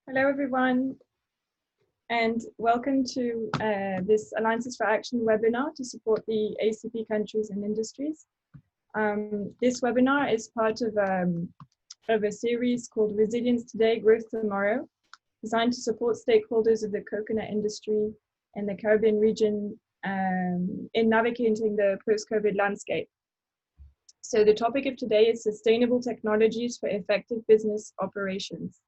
Hello, everyone, and welcome to this Alliances for Action webinar to support the ACP countries and industries. This webinar is part of a series called Resilience Today, Growth Tomorrow, designed to support stakeholders of the coconut industry in the Caribbean region in navigating the post-COVID landscape. So the topic of today is sustainable technologies for effective business operations.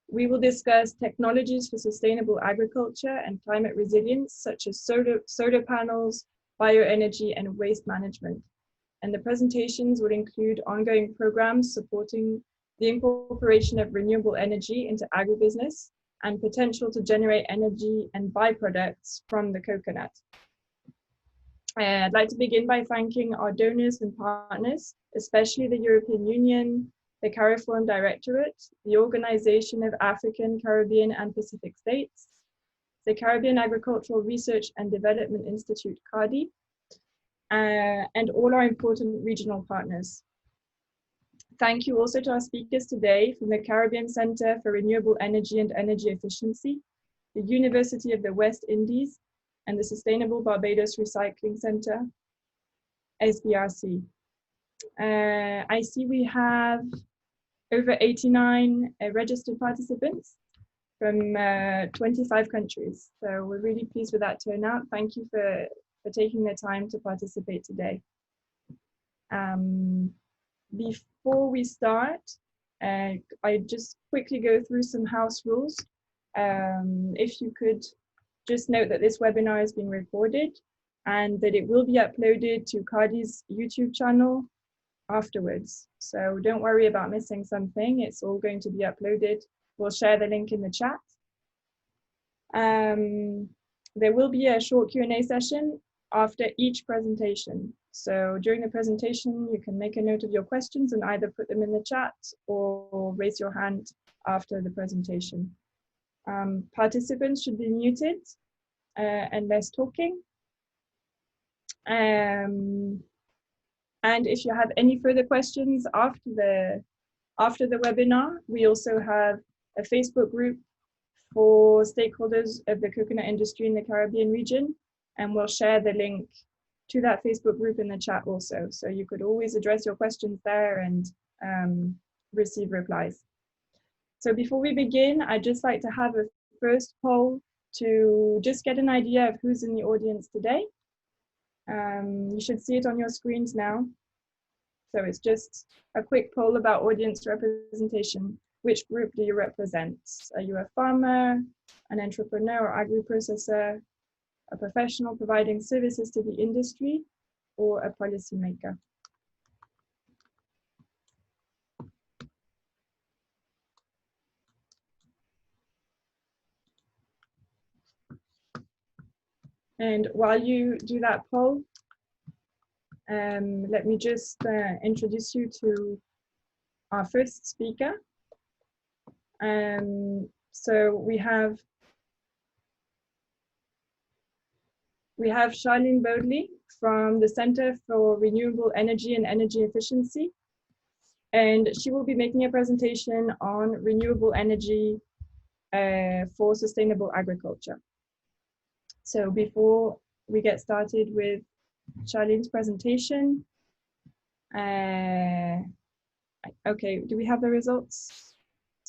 We will discuss technologies for sustainable agriculture and climate resilience, such as solar panels, bioenergy, and waste management. And the presentations would include ongoing programs supporting the incorporation of renewable energy into agribusiness and potential to generate energy and byproducts from the coconut. I'd like to begin by thanking our donors and partners, especially the European Union, the CARIFORM Directorate, the Organization of African, Caribbean, and Pacific States, the Caribbean Agricultural Research and Development Institute, CARDI, and all our important regional partners. Thank you also to our speakers today from the Caribbean Center for Renewable Energy and Energy Efficiency, the University of the West Indies, and the Sustainable Barbados Recycling Center, SBRC. I see we have over 89 registered participants from 25 countries. So we're really pleased with that turnout. Thank you for taking the time to participate today. Before we start, I just quickly go through some house rules. If you could just note that this webinar is being recorded and that it will be uploaded to CARDI's YouTube channel afterwards. So don't worry about missing something. It's all going to be uploaded. We'll share the link in the chat. There will be a short Q&A session after each presentation. So during the presentation, you can make a note of your questions and either put them in the chat or raise your hand after the presentation. Participants should be muted unless talking. And if you have any further questions after the webinar, we also have a Facebook group for stakeholders of the coconut industry in the Caribbean region, and we'll share the link to that Facebook group in the chat also. So you could always address your questions there and receive replies. So before we begin, I'd just like to have a first poll to just get an idea of who's in the audience today. You should see it on your screens now. So it's just a quick poll about audience representation. Which group do you represent? Are you a farmer, an entrepreneur or agri-processor, a professional providing services to the industry, or a policymaker? And while you do that poll, let me just introduce you to our first speaker. So we have Charlin Bodley from the Center for Renewable Energy and Energy Efficiency, and she will be making a presentation on renewable energy for sustainable agriculture. So before we get started with Charlin's presentation, okay, do we have the results?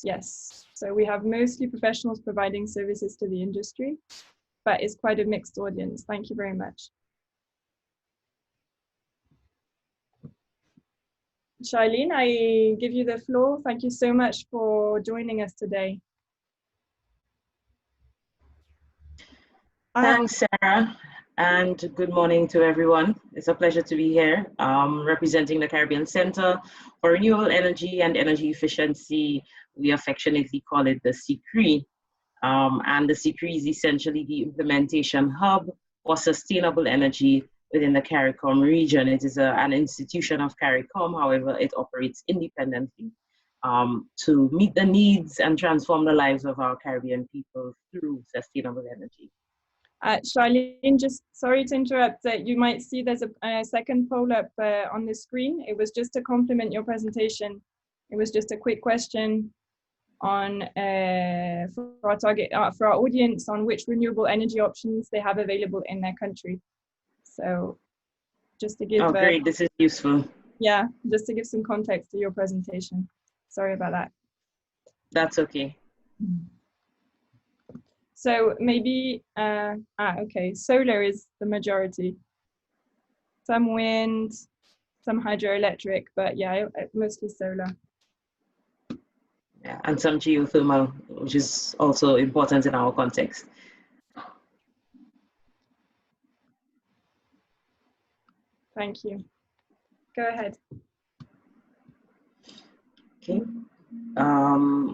Yes, so we have mostly professionals providing services to the industry, but it's quite a mixed audience. Thank you very much. Charlin, I give you the floor. Thank you so much for joining us today. Thanks, Sarah, and good morning to everyone. It's a pleasure to be here representing the Caribbean Center for Renewable Energy and Energy Efficiency. We affectionately call it the CCREEE. And the CCREEE is essentially the implementation hub for sustainable energy within the CARICOM region. It is an institution of CARICOM, however, it operates independently to meet the needs and transform the lives of our Caribbean people through sustainable energy. Charlin, just sorry to interrupt. You might see there's a second poll up on the screen. It was just to complement your presentation. It was just a quick question. on for our target for our audience on which renewable energy options they have available in their country. So just to give Oh, great, this is useful. yeah, just to give some context to your presentation. Sorry about that. That's okay. So maybe okay, solar is the majority. Some wind, some hydroelectric, but yeah, mostly solar. Yeah, and some geothermal, which is also important in our context. Thank you. Go ahead. Okay.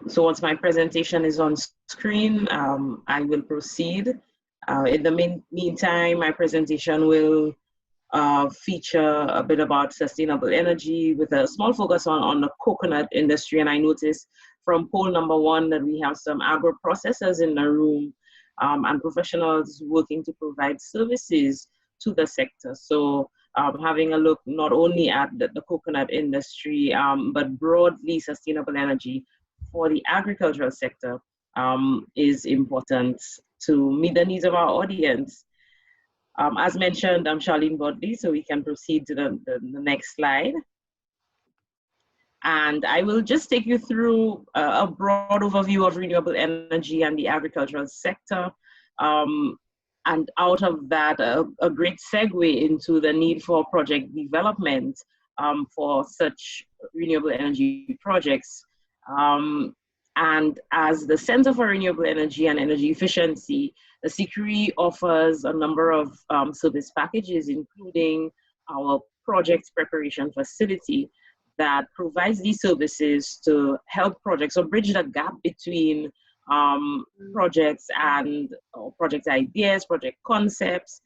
So once my presentation is on screen, I will proceed. In the meantime, my presentation will feature a bit about sustainable energy with a small focus on the coconut industry. And I noticed from poll number 1 that we have some agro-processors in the room and professionals working to provide services to the sector. So having a look not only at the coconut industry, but broadly sustainable energy for the agricultural sector is important to meet the needs of our audience. As mentioned, I'm Charlin Bodley, so we can proceed to the next slide. And I will just take you through a broad overview of renewable energy and the agricultural sector. And out of that, a great segue into the need for project development for such renewable energy projects. And as the Center for Renewable Energy and Energy Efficiency, the CCREEE offers a number of service packages, including our project preparation facility that provides these services to help projects or bridge the gap between projects and project ideas, project concepts,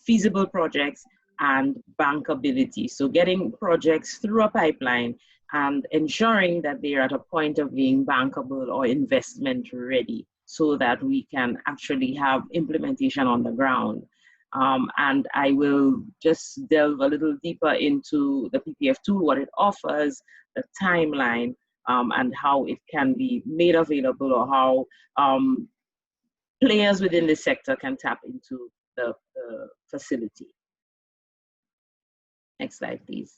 feasible projects, and bankability. So getting projects through a pipeline and ensuring that they are at a point of being bankable or investment ready so that we can actually have implementation on the ground. And I will just delve a little deeper into the PPF tool, what it offers, the timeline, and how it can be made available, or how players within the sector can tap into the facility. Next slide, please.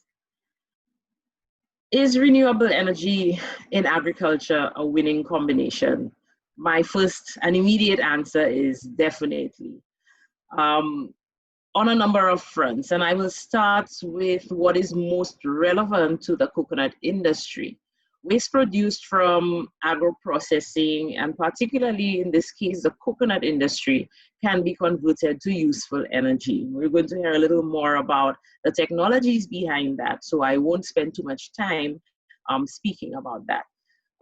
Is renewable energy in agriculture a winning combination? My first and immediate answer is definitely. On a number of fronts, and I will start with what is most relevant to the coconut industry. Waste produced from agro-processing, and particularly in this case, the coconut industry, can be converted to useful energy. We're going to hear a little more about the technologies behind that, so I won't spend too much time speaking about that.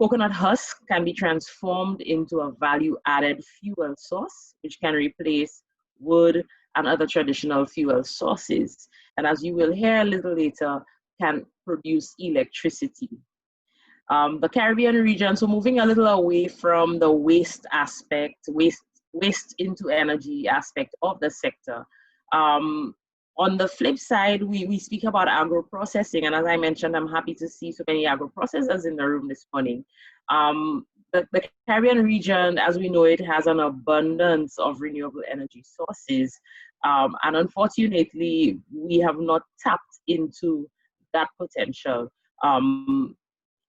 Coconut husk can be transformed into a value-added fuel source, which can replace wood and other traditional fuel sources. And as you will hear a little later, can produce electricity. The Caribbean region, so moving a little away from the waste aspect, waste into energy aspect of the sector. On the flip side, we speak about agro-processing, and as I mentioned, I'm happy to see so many agro-processors in the room this morning. The Caribbean region, as we know it, has an abundance of renewable energy sources, and unfortunately, we have not tapped into that potential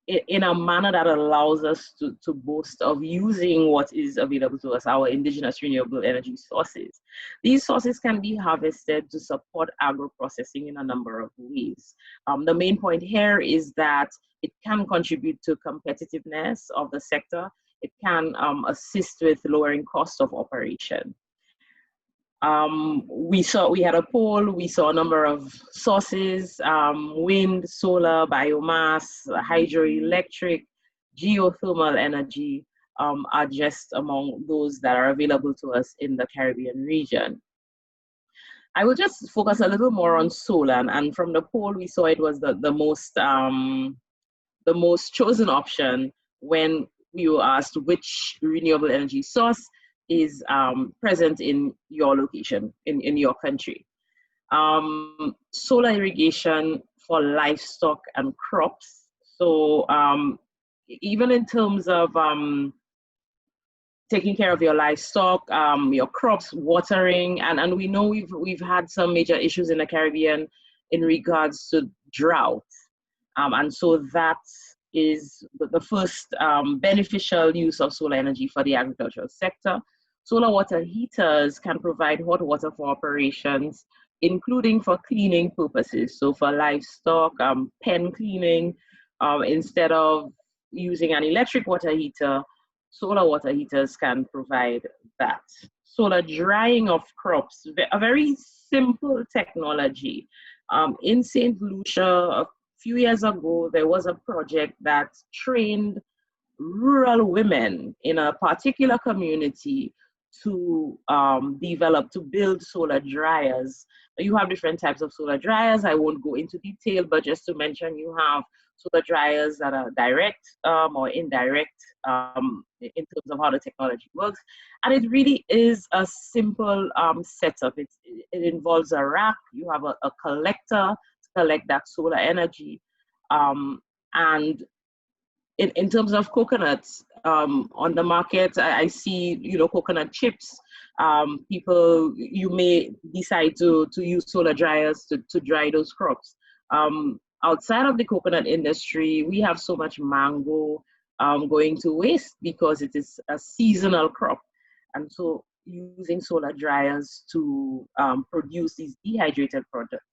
in a manner that allows us to boast of using what is available to us, our indigenous renewable energy sources. These sources can be harvested to support agro-processing in a number of ways. The main point here is that it can contribute to competitiveness of the sector. It can assist with lowering costs of operation. We had a poll, we saw a number of sources, wind, solar, biomass, hydroelectric, geothermal energy are just among those that are available to us in the Caribbean region. I will just focus a little more on solar, and from the poll we saw it was the most chosen option when we were asked which renewable energy source is present in your location, in your country. Solar irrigation for livestock and crops. So even in terms of taking care of your livestock, your crops, watering, and we know we've had some major issues in the Caribbean in regards to drought, and so that is the first beneficial use of solar energy for the agricultural sector. Solar water heaters can provide hot water for operations, including for cleaning purposes. So for livestock, pen cleaning, instead of using an electric water heater, solar water heaters can provide that. Solar drying of crops, a very simple technology. In St. Lucia, a few years ago, there was a project that trained rural women in a particular community to build solar dryers. You have different types of solar dryers. I won't go into detail, but just to mention, you have solar dryers that are direct or indirect in terms of how the technology works. And it really is a simple setup. It involves a rack. You have a collector to collect that solar energy. And in terms of coconuts, on the market, I see, coconut chips. People, you may decide to use solar dryers to dry those crops. Outside of the coconut industry, we have so much mango going to waste because it is a seasonal crop. And so using solar dryers to produce these dehydrated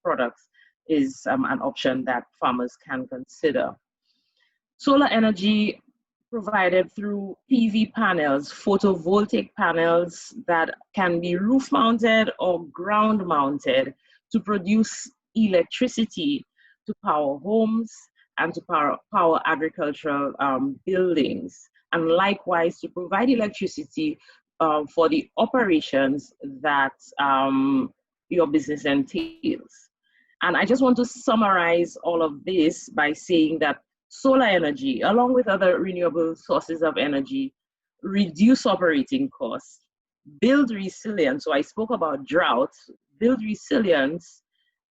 products is an option that farmers can consider. Solar energy provided through PV panels, photovoltaic panels that can be roof mounted or ground mounted to produce electricity to power homes and to power agricultural buildings, and likewise to provide electricity for the operations that your business entails. And I just want to summarize all of this by saying that solar energy, along with other renewable sources of energy, reduce operating costs, build resilience. So I spoke about drought, build resilience,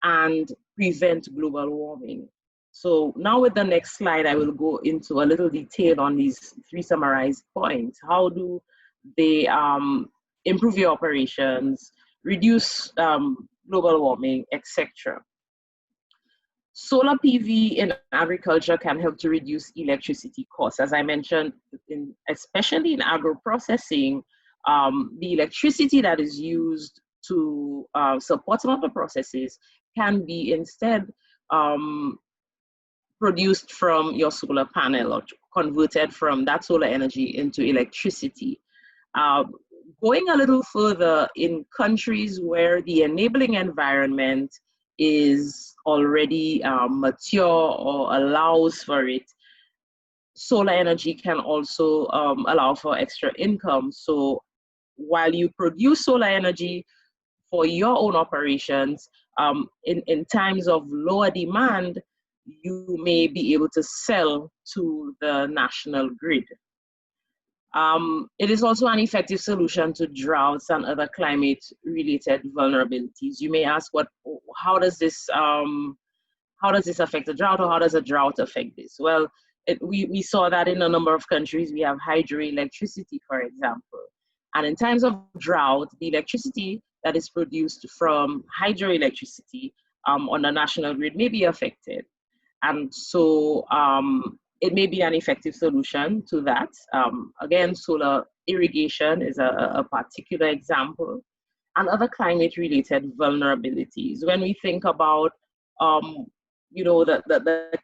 and prevent global warming. So now with the next slide, I will go into a little detail on these three summarized points. How do they improve your operations, reduce global warming, etc.? Solar PV in agriculture can help to reduce electricity costs. As I mentioned, especially in agro-processing, the electricity that is used to support some of the processes can be instead produced from your solar panel or converted from that solar energy into electricity. Going a little further, in countries where the enabling environment is already mature or allows for it, solar energy can also allow for extra income. So while you produce solar energy for your own operations, in times of lower demand, you may be able to sell to the national grid. It is also an effective solution to droughts and other climate-related vulnerabilities. You may ask, how does this affect a drought, or how does a drought affect this? Well, we saw that in a number of countries. We have hydroelectricity, for example. And in times of drought, the electricity that is produced from hydroelectricity on the national grid may be affected. And so it may be an effective solution to that. Again, solar irrigation is a particular example, and other climate-related vulnerabilities. When we think about, the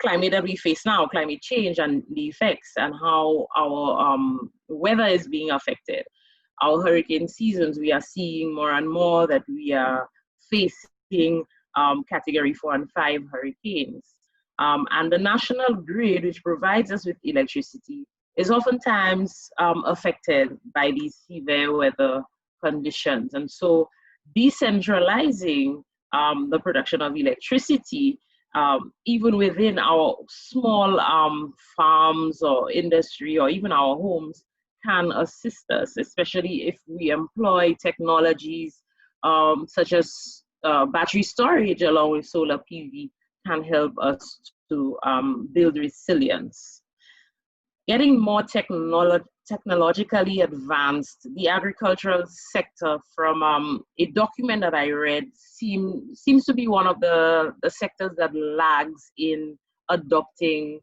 climate that we face now, climate change and the effects, and how our weather is being affected. Our hurricane seasons, we are seeing more and more that we are facing category 4 and 5 hurricanes. And the national grid, which provides us with electricity, is oftentimes affected by these severe weather conditions. And so decentralizing the production of electricity, even within our small farms or industry or even our homes, can assist us, especially if we employ technologies such as battery storage along with solar PV can help us to build resilience. getting more technologically advanced. The agricultural sector, from a document that I read, seems to be one of the sectors that lags in adopting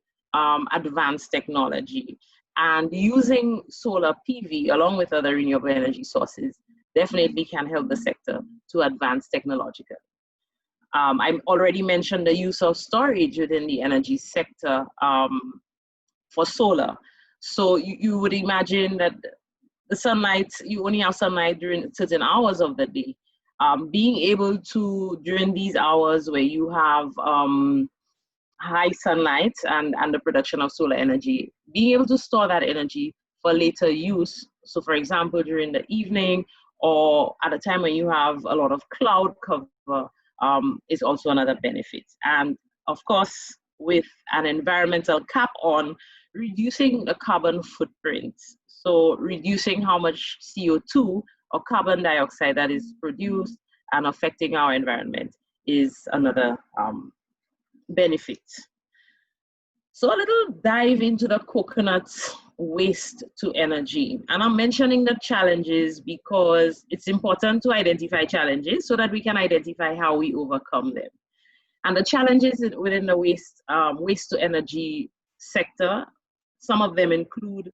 advanced technology. And using solar PV along with other renewable energy sources definitely can help the sector to advance technologically. I already mentioned the use of storage within the energy sector for solar. So you would imagine that the sunlight, you only have sunlight during certain hours of the day. Being able to, during these hours where you have high sunlight and the production of solar energy, being able to store that energy for later use. So for example, during the evening or at a time when you have a lot of cloud cover, is also another benefit. And of course, with an environmental cap on, reducing the carbon footprint. So reducing how much CO2 or carbon dioxide that is produced and affecting our environment is another benefit. So a little dive into the coconut waste to energy. And I'm mentioning the challenges because it's important to identify challenges so that we can identify how we overcome them. And the challenges within the waste to energy sector, some of them include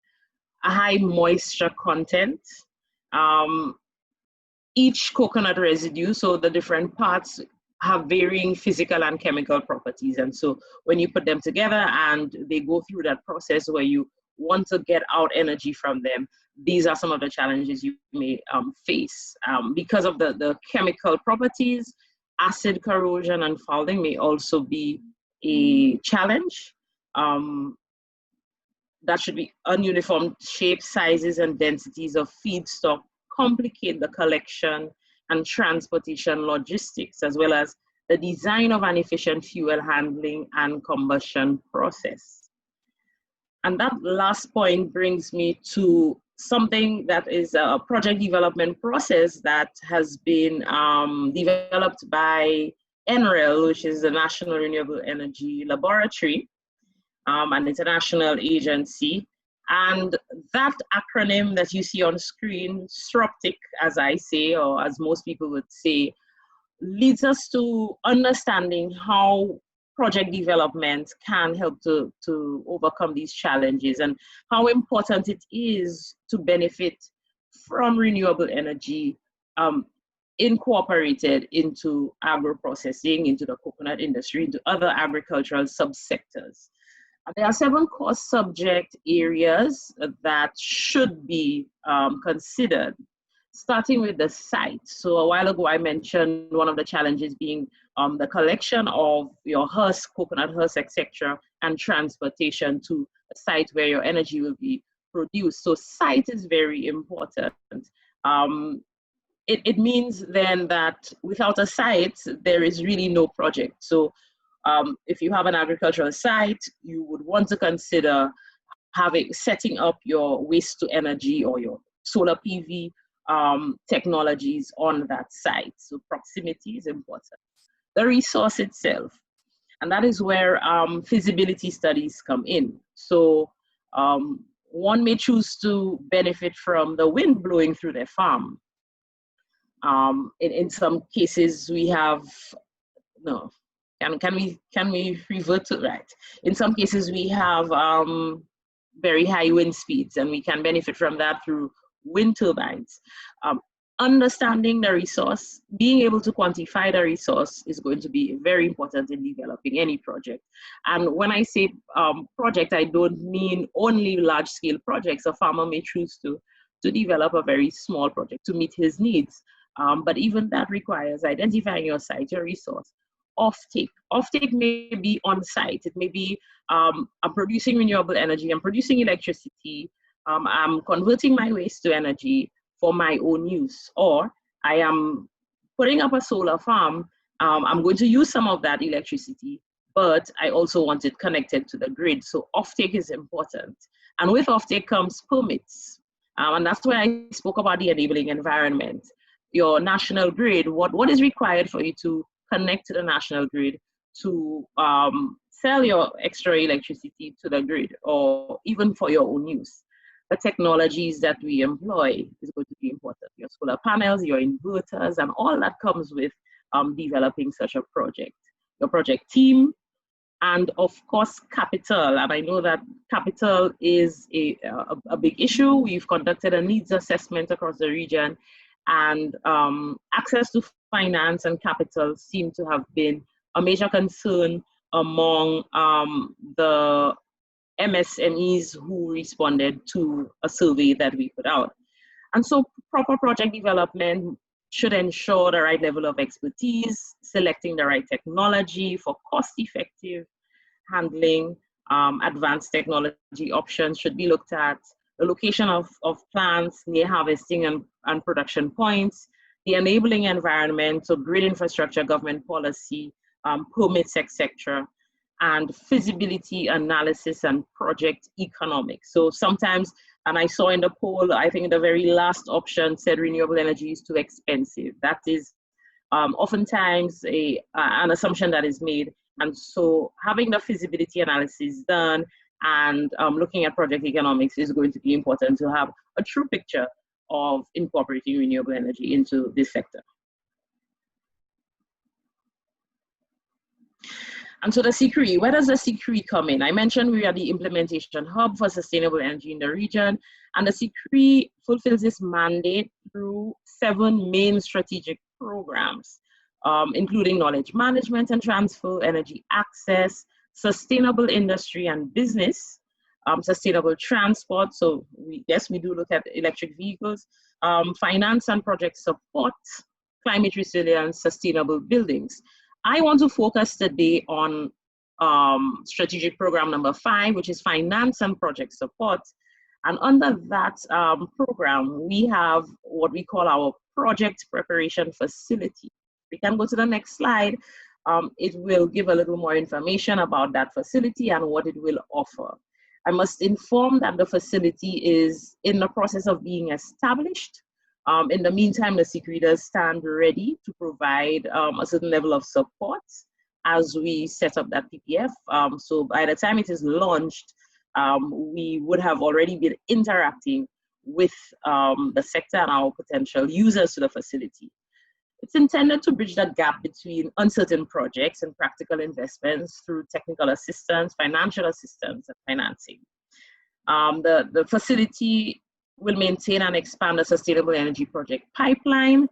a high moisture content. Each coconut residue, so the different parts, have varying physical and chemical properties. And so when you put them together and they go through that process where you want to get out energy from them, these are some of the challenges you may face. Because of the chemical properties, acid corrosion and fouling may also be a challenge. That should be ununiform shapes, sizes, and densities of feedstock complicate the collection and transportation logistics, as well as the design of an efficient fuel handling and combustion process. And that last point brings me to something that is a project development process that has been developed by NREL, which is the National Renewable Energy Laboratory, an international agency. And that acronym that you see on screen, SROPTIC, as I say, or as most people would say, leads us to understanding how project development can help to overcome these challenges and how important it is to benefit from renewable energy incorporated into agro-processing, into the coconut industry, into other agricultural subsectors. There are 7 core subject areas that should be considered, starting with the site. So a while ago, I mentioned one of the challenges being the collection of your husk, coconut husk, etc., and transportation to a site where your energy will be produced. So site is very important. It means then that without a site, there is really no project. So if you have an agricultural site, you would want to consider setting up your waste to energy or your solar PV technologies on that site. So proximity is important. The resource itself, and that is where feasibility studies come in. So one may choose to benefit from the wind blowing through their farm. In some cases, we have no. Can we revert to right? In some cases, we have very high wind speeds, and we can benefit from that through wind turbines. Understanding the resource, being able to quantify the resource is going to be very important in developing any project. And when I say project, I don't mean only large-scale projects. A farmer may choose to develop a very small project to meet his needs. But even that requires identifying your site, your resource. Offtake may be on site. It may be I'm producing renewable energy, I'm producing electricity, I'm converting my waste to energy for my own use, or I am putting up a solar farm. I'm going to use some of that electricity, but I also want it connected to the grid. So offtake is important. And with offtake comes permits. And that's why I spoke about the enabling environment. Your national grid, what is required for you to connect to the national grid to sell your extra electricity to the grid or even for your own use. The technologies that we employ is going to be important. Your solar panels, your inverters, and all that comes with developing such a project. Your project team, and of course, capital. And I know that capital is a big issue. We've conducted a needs assessment across the region, and access to finance and capital seem to have been a major concern among the MSMEs who responded to a survey that we put out. And so proper project development should ensure the right level of expertise, selecting the right technology for cost-effective handling. Advanced technology options should be looked at, the location of plants near harvesting and production points, the enabling environment, so grid infrastructure, government policy, permits, etc., and feasibility analysis and project economics. So sometimes, and I saw in the poll, I think the very last option said renewable energy is too expensive. That is oftentimes an assumption that is made. And so having the feasibility analysis done and looking at project economics is going to be important to have a true picture of incorporating renewable energy into this sector. And so the CCREEE, where does the CCREEE come in? I mentioned we are the implementation hub for sustainable energy in the region, and the CCREEE fulfills this mandate through 7 main strategic programs, including knowledge management and transfer, energy access, sustainable industry and business, sustainable transport. So yes, we do look at electric vehicles, finance and project support, climate resilience, sustainable buildings. I want to focus today on strategic program number 5, which is finance and project support. And under that program, we have what we call our project preparation facility. We can go to the next slide. It will give a little more information about that facility and what it will offer. I must inform that the facility is in the process of being established. In the meantime, the CCREEE does stand ready to provide a certain level of support as we set up that PPF. So by the time it is launched, we would have already been interacting with the sector and our potential users to the facility. It's intended to bridge that gap between uncertain projects and practical investments through technical assistance, financial assistance, and financing. The facility will maintain and expand the sustainable energy project pipeline,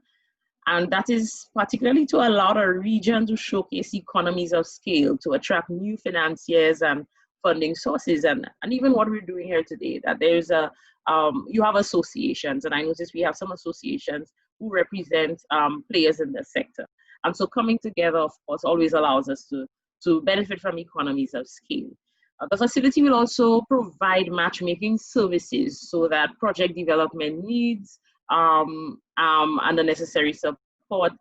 and that is particularly to allow the region to showcase economies of scale, to attract new financiers and funding sources, and even what we're doing here today, that there's you have associations, and I noticed we have some associations who represent players in the sector. And so coming together, of course, always allows us to benefit from economies of scale. The facility will also provide matchmaking services so that project development needs and the necessary support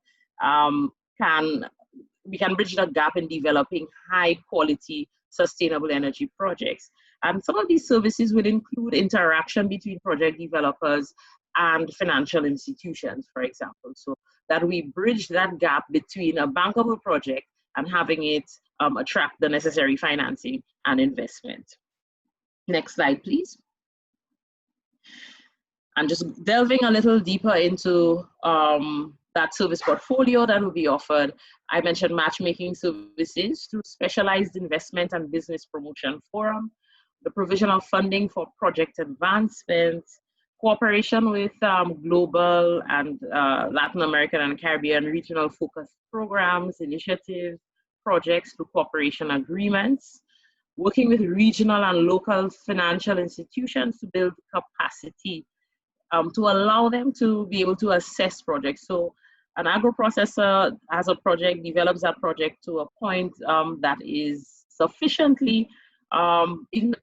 we can bridge the gap in developing high quality sustainable energy projects. And some of these services will include interaction between project developers and financial institutions, for example, so that we bridge that gap between a bankable project and having it attract the necessary financing and investment. Next slide, please. And just delving a little deeper into that service portfolio that will be offered. I mentioned matchmaking services through specialized investment and business promotion forum, the provision of funding for project advancement, cooperation with global and Latin American and Caribbean regional focus programs, initiatives, projects through cooperation agreements, working with regional and local financial institutions to build capacity to allow them to be able to assess projects. So an agro-processor has a project, develops that project to a point that is sufficiently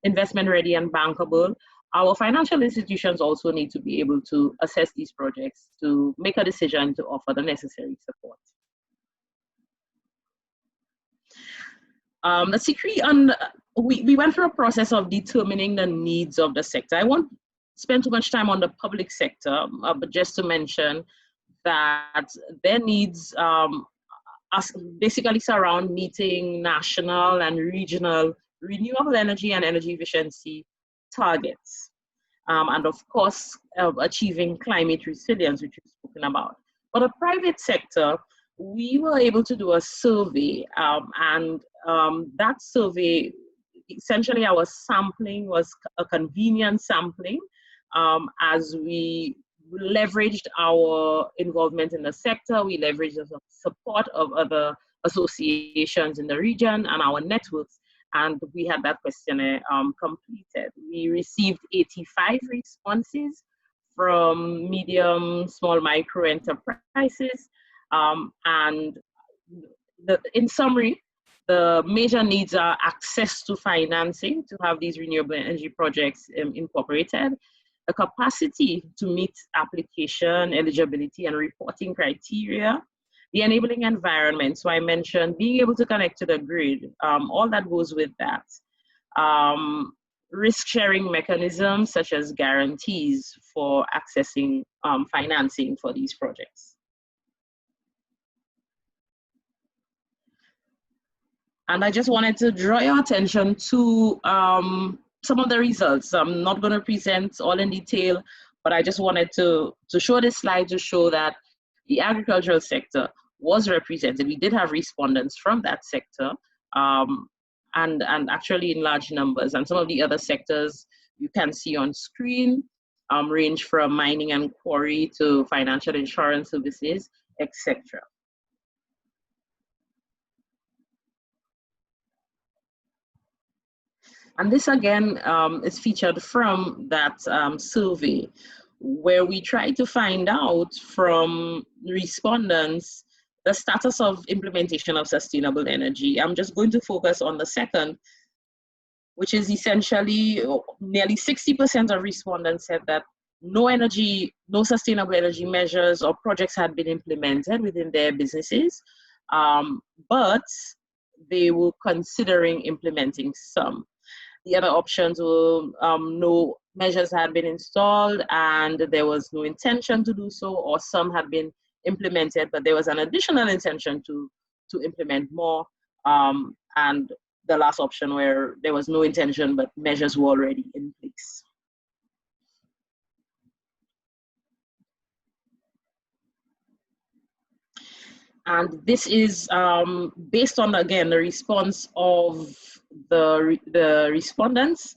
investment ready and bankable. Our financial institutions also need to be able to assess these projects to make a decision to offer the necessary support. The CCREEE, we went through a process of determining the needs of the sector. I won't spend too much time on the public sector, but just to mention that their needs are basically surround meeting national and regional renewable energy and energy efficiency targets. And of course, achieving climate resilience, which we've spoken about. For the private sector, we were able to do a survey, and that survey, essentially our sampling was a convenient sampling, as we leveraged our involvement in the sector, we leveraged the support of other associations in the region and our networks, and we had that questionnaire completed. We received 85 responses from medium, small, micro enterprises, and in summary, the major needs are access to financing to have these renewable energy projects incorporated, the capacity to meet application, eligibility, and reporting criteria, the enabling environment. So I mentioned being able to connect to the grid, all that goes with that. Risk-sharing mechanisms such as guarantees for accessing financing for these projects. And I just wanted to draw your attention to some of the results. I'm not going to present all in detail, but I just wanted to show this slide to show that the agricultural sector was represented. We did have respondents from that sector, and actually in large numbers. And some of the other sectors you can see on screen range from mining and quarry to financial insurance services, etc. And this again is featured from that survey, where we try to find out from respondents the status of implementation of sustainable energy. I'm just going to focus on the second, which is essentially nearly 60% of respondents said that no sustainable energy measures or projects had been implemented within their businesses, but they were considering implementing some. The other options were no measures had been installed and there was no intention to do so, or some had been implemented, but there was an additional intention to implement more. And the last option where there was no intention, but measures were already in place. And this is based on, again, the response of the respondents,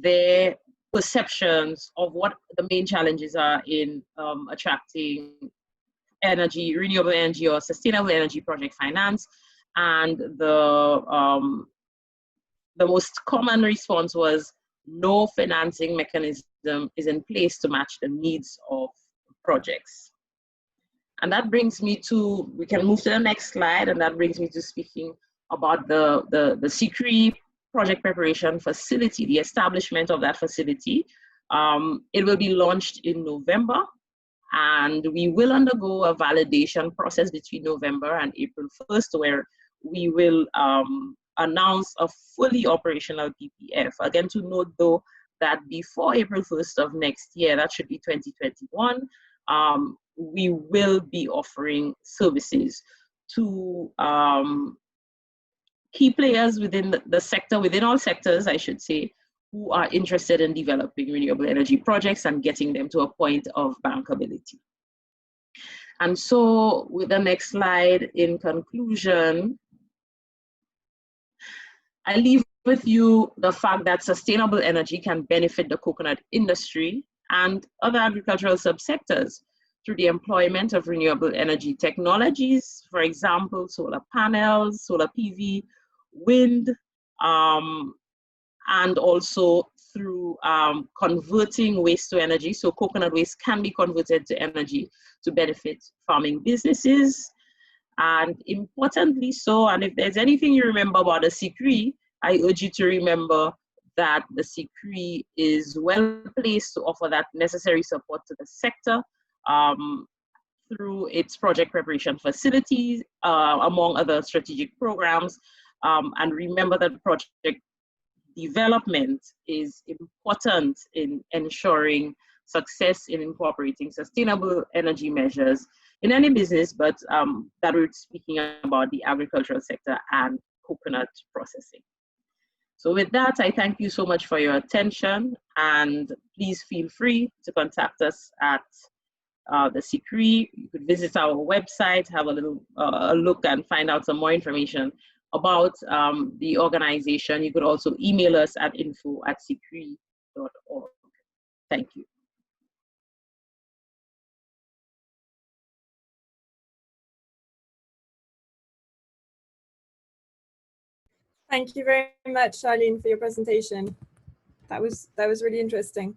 their perceptions of what the main challenges are in attracting energy, renewable energy or sustainable energy project finance. And the most common response was no financing mechanism is in place to match the needs of projects. And that brings me to, we can move to the next slide, and that brings me to speaking about the CCREEE project preparation facility, the establishment of that facility. It will be launched in November, and we will undergo a validation process between November and April 1st, where we will announce a fully operational PPF. Again, to note though, that before April 1st of next year, that should be 2021, we will be offering services to key players within the sector, within all sectors, I should say, who are interested in developing renewable energy projects and getting them to a point of bankability. And so with the next slide, in conclusion, I leave with you the fact that sustainable energy can benefit the coconut industry and other agricultural subsectors through the employment of renewable energy technologies, for example, solar panels, solar PV, wind, and also through converting waste to energy. So coconut waste can be converted to energy to benefit farming businesses. And importantly so, and if there's anything you remember about the CCREEE, I urge you to remember that the CCREEE is well placed to offer that necessary support to the sector through its project preparation facilities, among other strategic programs. And remember that project development is important in ensuring success in incorporating sustainable energy measures in any business, but that we're speaking about the agricultural sector and coconut processing. So with that, I thank you so much for your attention, and please feel free to contact us at the CCREEE. You could visit our website, have a little look and find out some more information about the organization. You could also email us at info@ccree.org. Thank you. Thank you very much, Charlin, for your presentation. That was really interesting.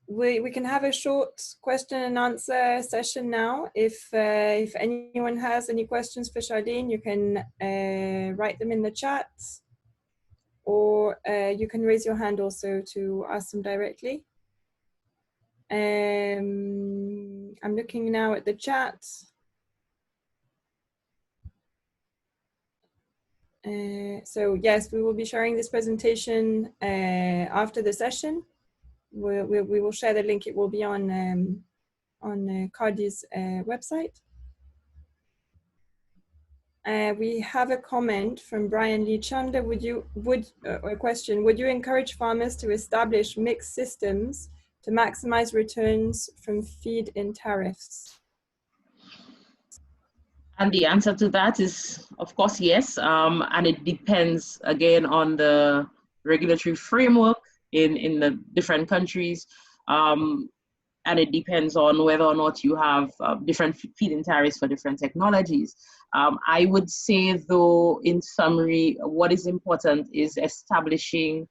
We can have a short question and answer session now. If anyone has any questions for Charlin, you can write them in the chat, or you can raise your hand also to ask them directly. I'm looking now at the chat. So yes, we will be sharing this presentation after the session. We will share the link. It will be on CARDI's website. We have a comment from Brian Lee Chandler. A question, would you encourage farmers to establish mixed systems to maximize returns from feed-in tariffs? And the answer to that is, of course, yes. And it depends, again, on the regulatory framework in the different countries. And it depends on whether or not you have different feed-in tariffs for different technologies. I would say, though, in summary, what is important is establishing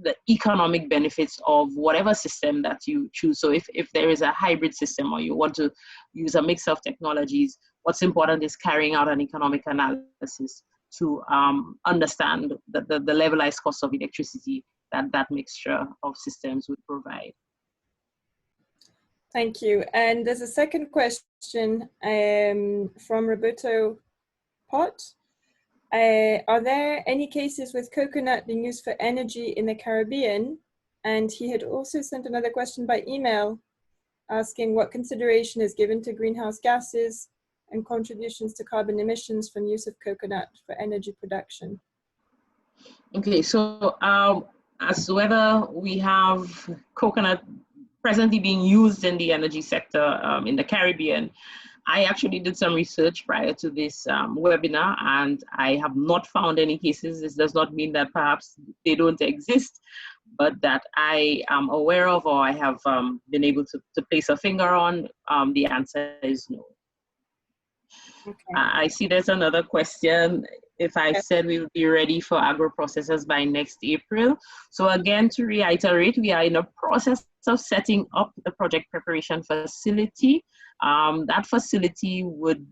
the economic benefits of whatever system that you choose. So if there is a hybrid system or you want to use a mix of technologies, what's important is carrying out an economic analysis to understand the levelized cost of electricity that mixture of systems would provide. Thank you. And there's a second question from Roberto Pot. Are there any cases with coconut being used for energy in the Caribbean? And he had also sent another question by email asking what consideration is given to greenhouse gases and contributions to carbon emissions from use of coconut for energy production. Okay, so as to whether we have coconut presently being used in the energy sector in the Caribbean, I actually did some research prior to this webinar, and I have not found any cases. This does not mean that perhaps they don't exist, but that I am aware of or I have been able to place a finger on. The answer is no. Okay. I see there's another question. If I said we would be ready for agro-processors by next April. So again, to reiterate, we are in a process of setting up the project preparation facility. That facility would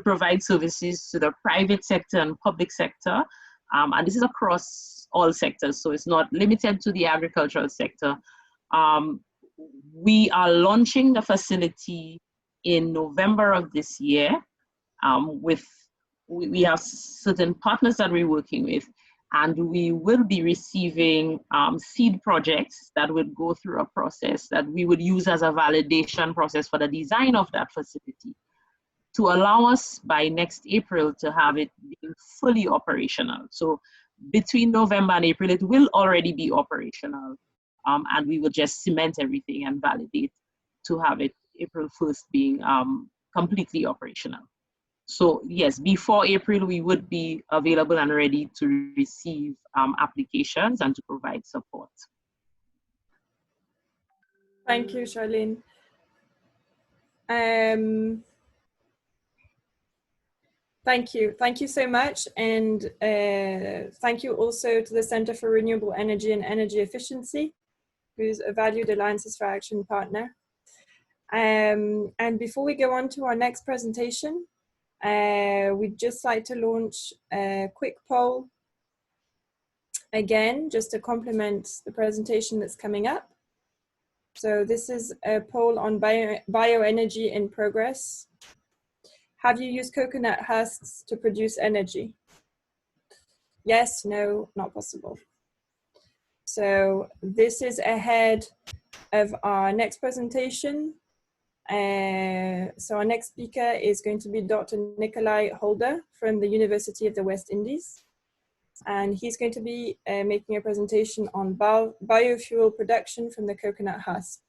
provide services to the private sector and public sector. And this is across all sectors, so it's not limited to the agricultural sector. We are launching the facility in November of this year. We have certain partners that we're working with, and we will be receiving seed projects that would go through a process that we would use as a validation process for the design of that facility to allow us by next April to have it being fully operational. So between November and April, it will already be operational, and we will just cement everything and validate to have it April 1st being completely operational. So yes, before April, we would be available and ready to receive applications and to provide support. Thank you, Charlin. Thank you so much. And thank you also to the Center for Renewable Energy and Energy Efficiency, who's a valued Alliances for Action partner. And before we go on to our next presentation, we'd just like to launch a quick poll again, just to complement the presentation that's coming up. So this is a poll on bioenergy in progress. Have you used coconut husks to produce energy? Yes, no, not possible. So this is ahead of our next presentation. So our next speaker is going to be Dr. Nikolai Holder from the University of the West Indies. And he's going to be making a presentation on biofuel production from the coconut husk.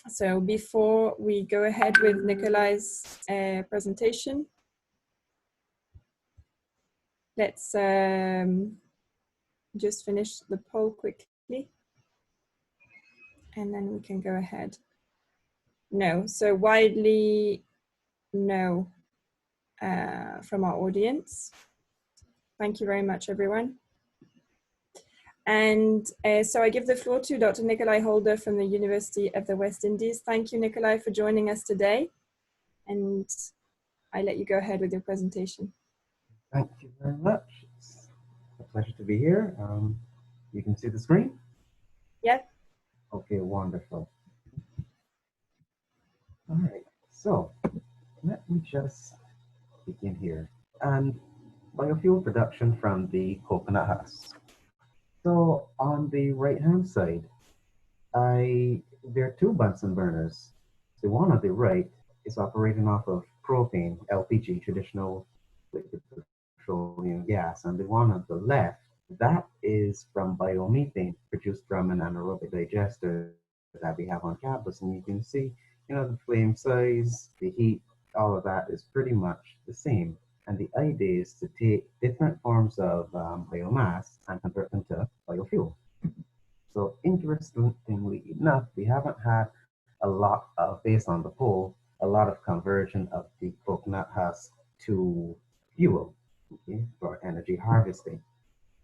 So before we go ahead with Nikolai's presentation, let's just finish the poll quickly, and then we can go ahead. No, so widely no from our audience. Thank you very much, everyone. And so I give the floor to Dr. Nikolai Holder from the University of the West Indies. Thank you, Nikolai, for joining us today. And I let you go ahead with your presentation. Thank you very much. It's a pleasure to be here. You can see the screen? Yep. Okay, wonderful. All right, so let me just begin here. And biofuel production from the coconut husk. So on the right-hand side, there are two Bunsen burners. The one on the right is operating off of propane, LPG, traditional liquid petroleum gas, and the one on the left, that is from biomethane produced from an anaerobic digester that we have on campus. And you can see, the flame size, the heat, all of that is pretty much the same. And the idea is to take different forms of biomass and convert them to biofuel. So interestingly enough, we haven't had a lot of, based on the poll, a lot of conversion of the coconut husk to fuel, okay, for energy harvesting.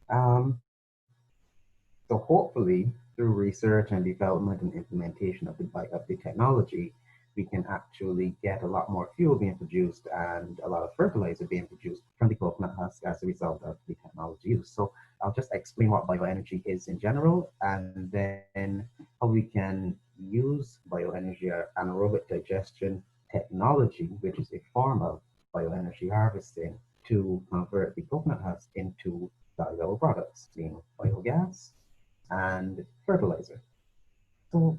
So hopefully, through research and development and implementation of the technology, we can actually get a lot more fuel being produced and a lot of fertilizer being produced from the coconut husk as a result of the technology use. So I'll just explain what bioenergy is in general, and then how we can use bioenergy or anaerobic digestion technology, which is a form of bioenergy harvesting, to convert the coconut husk into valuable products, being biogas and fertilizer. So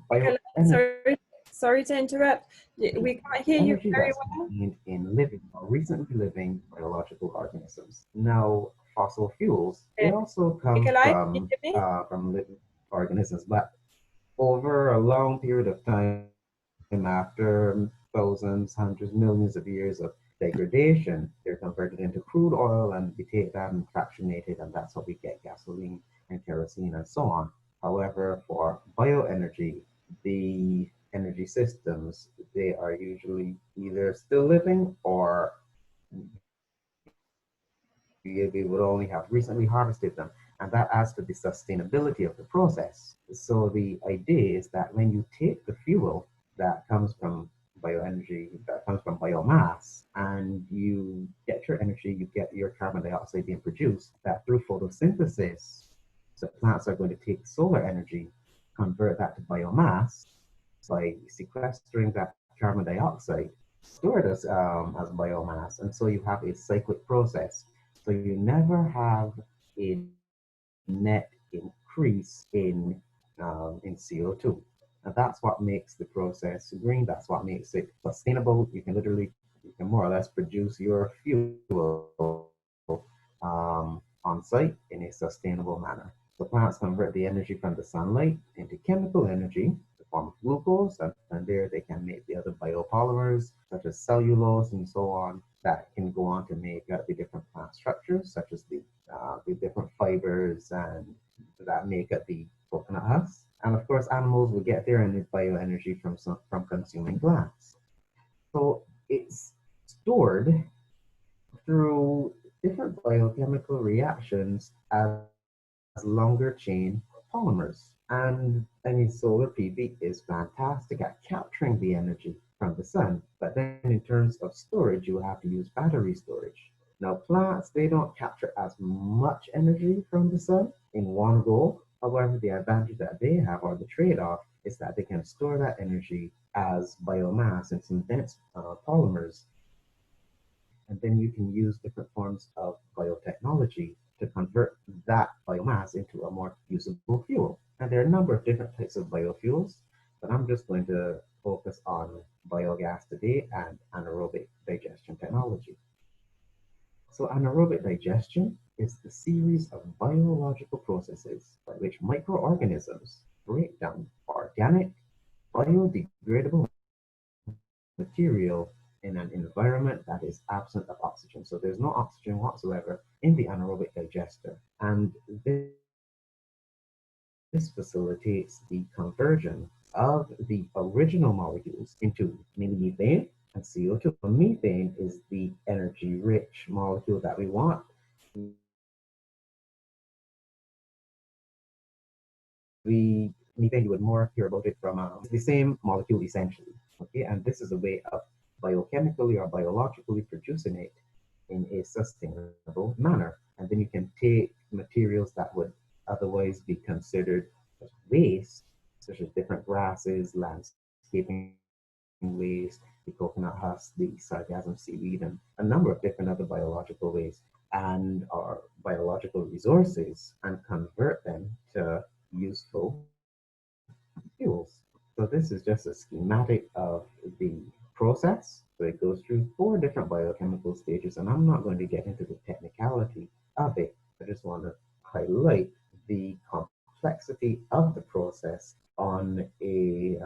sorry to interrupt. We can't hear you very well. In living or recently living biological organisms. Now, fossil fuels, they also come Nikolai, from living organisms, but over a long period of time, after thousands, hundreds, millions of years of degradation, they're converted into crude oil, and we take that and fractionate it, and that's how we get gasoline and kerosene and so on. However, for bioenergy, the energy systems, they are usually either still living or we would only have recently harvested them, and that adds to the sustainability of the process. So the idea is that when you take the fuel that comes from bioenergy, that comes from biomass, and you get your energy, you get your carbon dioxide being produced, that through photosynthesis, the plants are going to take solar energy, convert that to biomass by sequestering that carbon dioxide, store it as biomass, and so you have a cyclic process. So you never have a net increase in CO2. And that's what makes the process green. That's what makes it sustainable. You can more or less produce your fuel on site in a sustainable manner. So plants convert the energy from the sunlight into chemical energy in the form of glucose, and there they can make the other biopolymers such as cellulose and so on that can go on to make the different plant structures, such as the different fibers and that make up the coconut husk. And of course, animals will get their bioenergy from consuming plants. So it's stored through different biochemical reactions as longer chain polymers. And I mean, solar PV is fantastic at capturing the energy from the sun, but then in terms of storage, you have to use battery storage. Now, plants, they don't capture as much energy from the sun in one go. However, the advantage that they have, or the trade-off, is that they can store that energy as biomass in some dense polymers. And then you can use different forms of biotechnology to convert that biomass into a more usable fuel. And there are a number of different types of biofuels, but I'm just going to focus on biogas today and anaerobic digestion technology. So anaerobic digestion is the series of biological processes by which microorganisms break down organic, biodegradable material in an environment that is absent of oxygen. So there's no oxygen whatsoever in the anaerobic digester. And this facilitates the conversion of the original molecules into mainly methane and CO2. Methane is the energy-rich molecule that we want. Methane, you would more hear about it from the same molecule essentially. Okay, and this is a way of biochemically or biologically producing it in a sustainable manner. And then you can take materials that would otherwise be considered as waste, such as different grasses, landscaping waste, the coconut husk, the sargassum seaweed, and a number of different other biological waste and our biological resources, and convert them to useful fuels. So this is just a schematic of the process. So it goes through 4 different biochemical stages, and I'm not going to get into the technicality of it. I just want to highlight the complexity of the process on a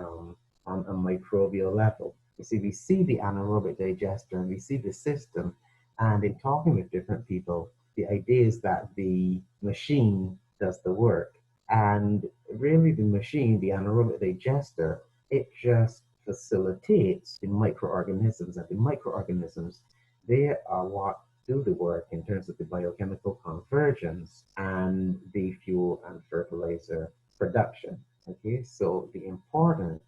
microbial level. You see, we see the anaerobic digester and we see the system, and in talking with different people, the idea is that the machine does the work. And really the machine, the anaerobic digester, it just facilitates the microorganisms. And the microorganisms, they are what do the work in terms of the biochemical conversions and the fuel and fertilizer production. Okay, so the important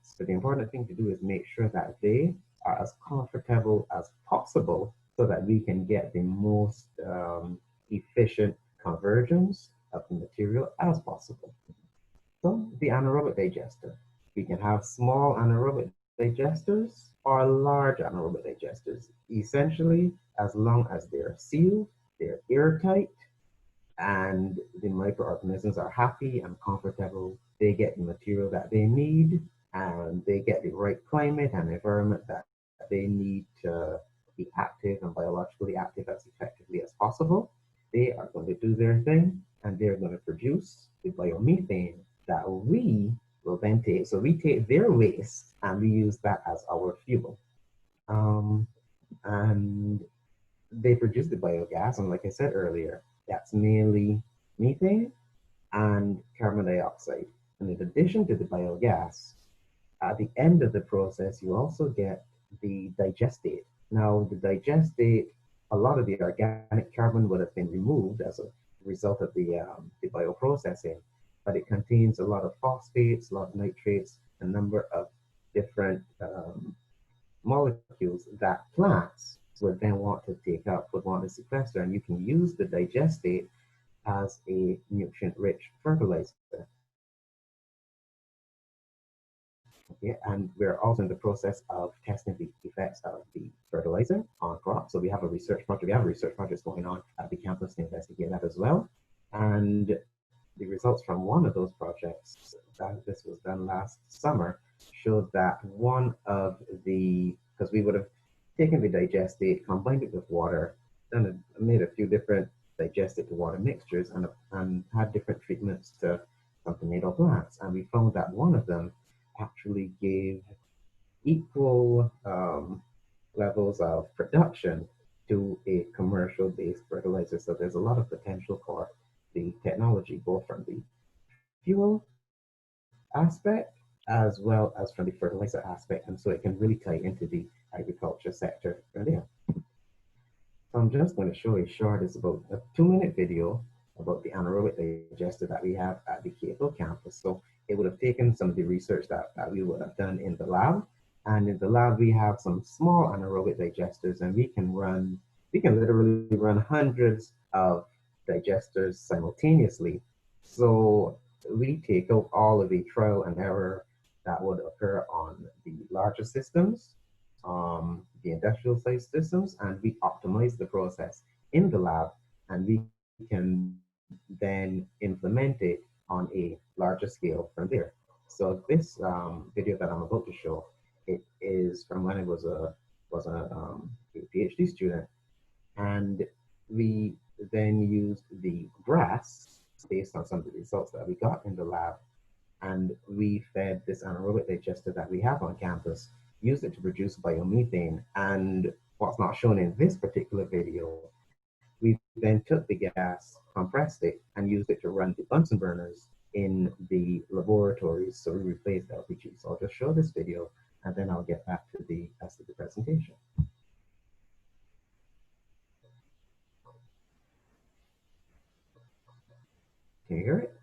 thing to do is make sure that they are as comfortable as possible so that we can get the most efficient conversions of the material as possible. So the anaerobic digester. We can have small anaerobic digesters or large anaerobic digesters. Essentially, as long as they're sealed, they're airtight, and the microorganisms are happy and comfortable, they get the material that they need, and they get the right climate and environment that they need to be active and biologically active as effectively as possible. They are going to do their thing, and they're going to produce the biomethane that we will then take. So we take their waste and we use that as our fuel. And they produce the biogas, and like I said earlier, that's mainly methane and carbon dioxide. And in addition to the biogas, at the end of the process, you also get the digestate. Now, the digestate, a lot of the organic carbon would have been removed as a result of the bioprocessing, but it contains a lot of phosphates, a lot of nitrates, a number of different molecules that plants would then want to take up, would want to sequester, and you can use the digestate as a nutrient-rich fertilizer. Okay, and we're also in the process of testing the effects of the fertilizer on crops. So we have a research project going on at the campus to investigate that as well. And the results from one of those projects, this was done last summer, showed that one of the, because we would have taken the digestate, combined it with water, then made a few different digestate to water mixtures, and had different treatments to some tomato plants. And we found that one of them actually gave equal levels of production to a commercial-based fertilizer. So there's a lot of potential for the technology, both from the fuel aspect as well as from the fertilizer aspect, and so it can really tie into the agriculture sector from there. So I'm just going to show a short, it's about a 2-minute video about the anaerobic digester that we have at the Capel campus. So it would have taken some of the research that we would have done in the lab. And in the lab, we have some small anaerobic digesters, and we can literally run hundreds of digesters simultaneously. So we take out all of the trial and error that would occur on the larger systems, the industrial size systems, and we optimize the process in the lab, and we can then implement it on a larger scale from there. So this video that I'm about to show, it is from when I was a PhD student, and we then used the grass based on some of the results that we got in the lab, and we fed this anaerobic digester that we have on campus, used it to produce biomethane. And what's not shown in this particular video, we then took the gas, compressed it, and used it to run the Bunsen burners in the laboratories. So we replaced LPG. So I'll just show this video, and then I'll get back to the rest of the presentation. Can you hear it?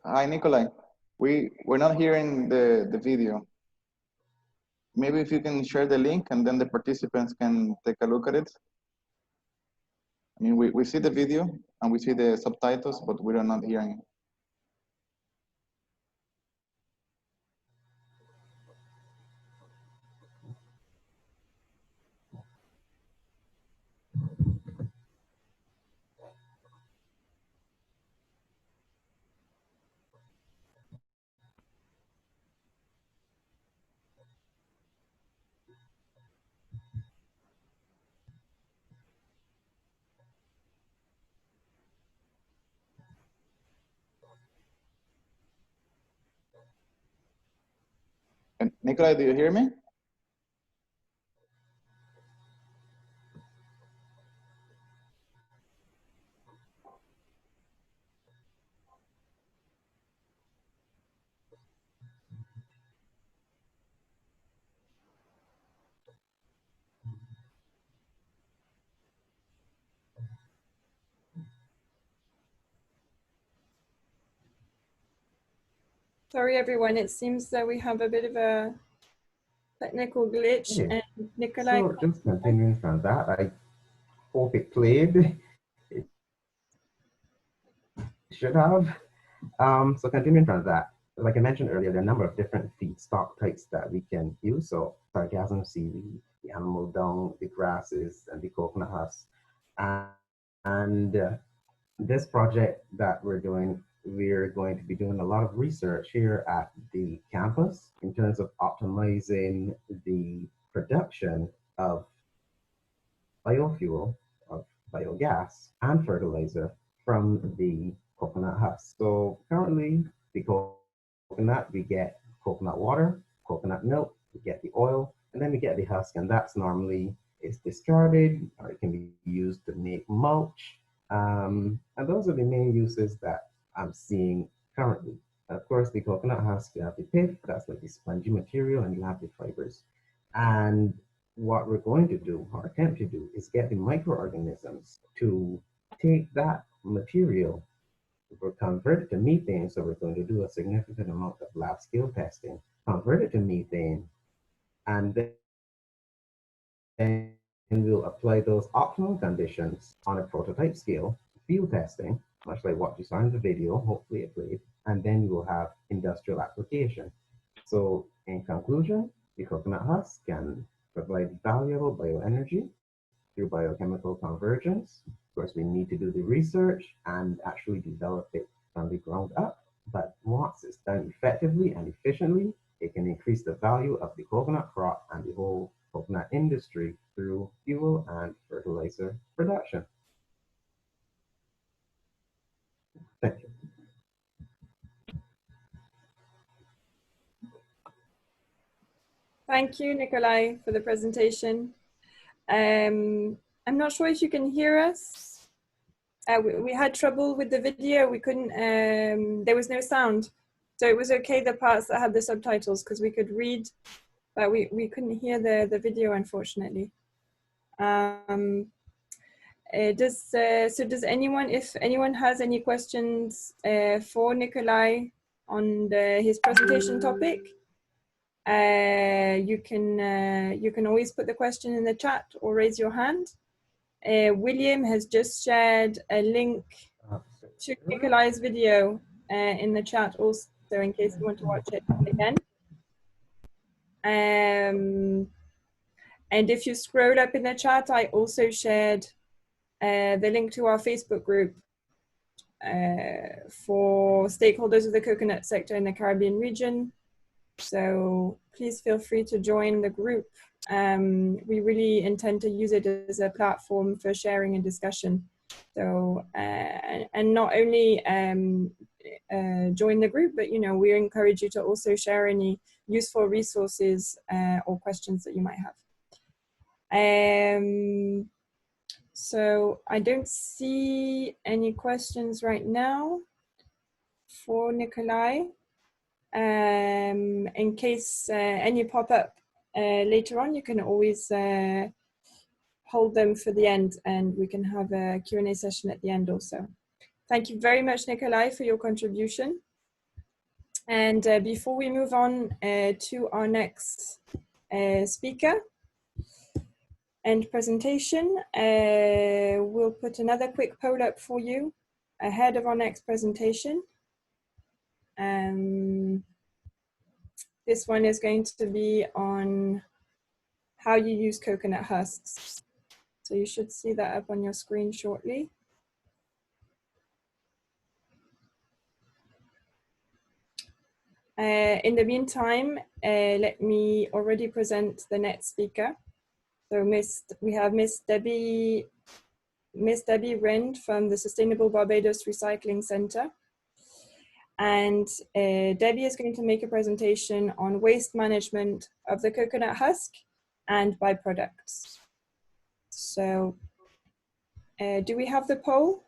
Hi, Nikolai. We're not hearing the video. Maybe if you can share the link and then the participants can take a look at it. I mean, we see the video and we see the subtitles, but we are not hearing it. And Nikolai, do you hear me? Sorry, everyone. It seems that we have a bit of a technical glitch. Okay. And Nikolai. So just continuing from that, I hope it played. It should have. So continuing from that, like I mentioned earlier, there are a number of different feedstock types that we can use. So sargassum seaweed, the animal dung, the grasses, and the coconut husk. And this project that we're going to be doing a lot of research here at the campus in terms of optimizing the production of biofuel, of biogas, and fertilizer from the coconut husk. So currently, the coconut, we get coconut water, coconut milk, we get the oil, and then we get the husk, and that's normally it's discarded, or it can be used to make mulch. And those are the main uses that I'm seeing currently. Of course, the coconut husk, you have the pith, that's like the spongy material, and you have the fibers. And what we're going to do, or attempt to do, is get the microorganisms to take that material, we're converted to methane, so we're going to do a significant amount of lab scale testing, convert it to methane, and then we'll apply those optimal conditions on a prototype scale, field testing, much like what you saw in the video, hopefully it played, and then we will have industrial application. So in conclusion, the coconut husk can provide valuable bioenergy through biochemical convergence. Of course, we need to do the research and actually develop it from the ground up. But once it's done effectively and efficiently, it can increase the value of the coconut crop and the whole coconut industry through fuel and fertilizer production. Thank you. Thank you, Nikolai, for the presentation. I'm not sure if you can hear us. We had trouble with the video. We couldn't, there was no sound. So it was okay, the parts that had the subtitles, because we could read, but we couldn't hear the video, unfortunately. So does anyone, if anyone has any questions for Nikolai on his presentation topic, you can always put the question in the chat or raise your hand. William has just shared a link to Nikolai's video in the chat also, in case you want to watch it again. And if you scroll up in the chat, I also shared the link to our Facebook group for stakeholders of the coconut sector in the Caribbean region. So please feel free to join the group. We really intend to use it as a platform for sharing and discussion. So, and not only join the group, but, you know, we encourage you to also share any useful resources or questions that you might have. So I don't see any questions right now for Nikolai. In case any pop up later on, you can always hold them for the end, and we can have a Q&A session at the end also. Thank you very much, Nikolai, for your contribution. And before we move on to our next speaker and presentation, we'll put another quick poll up for you ahead of our next presentation. This one is going to be on how you use coconut husks. So you should see that up on your screen shortly. In the meantime, let me already present the next speaker. So we have Miss Debbie Rhynd from the Sustainable Barbados Recycling Center. And Debbie is going to make a presentation on waste management of the coconut husk and byproducts. So do we have the poll?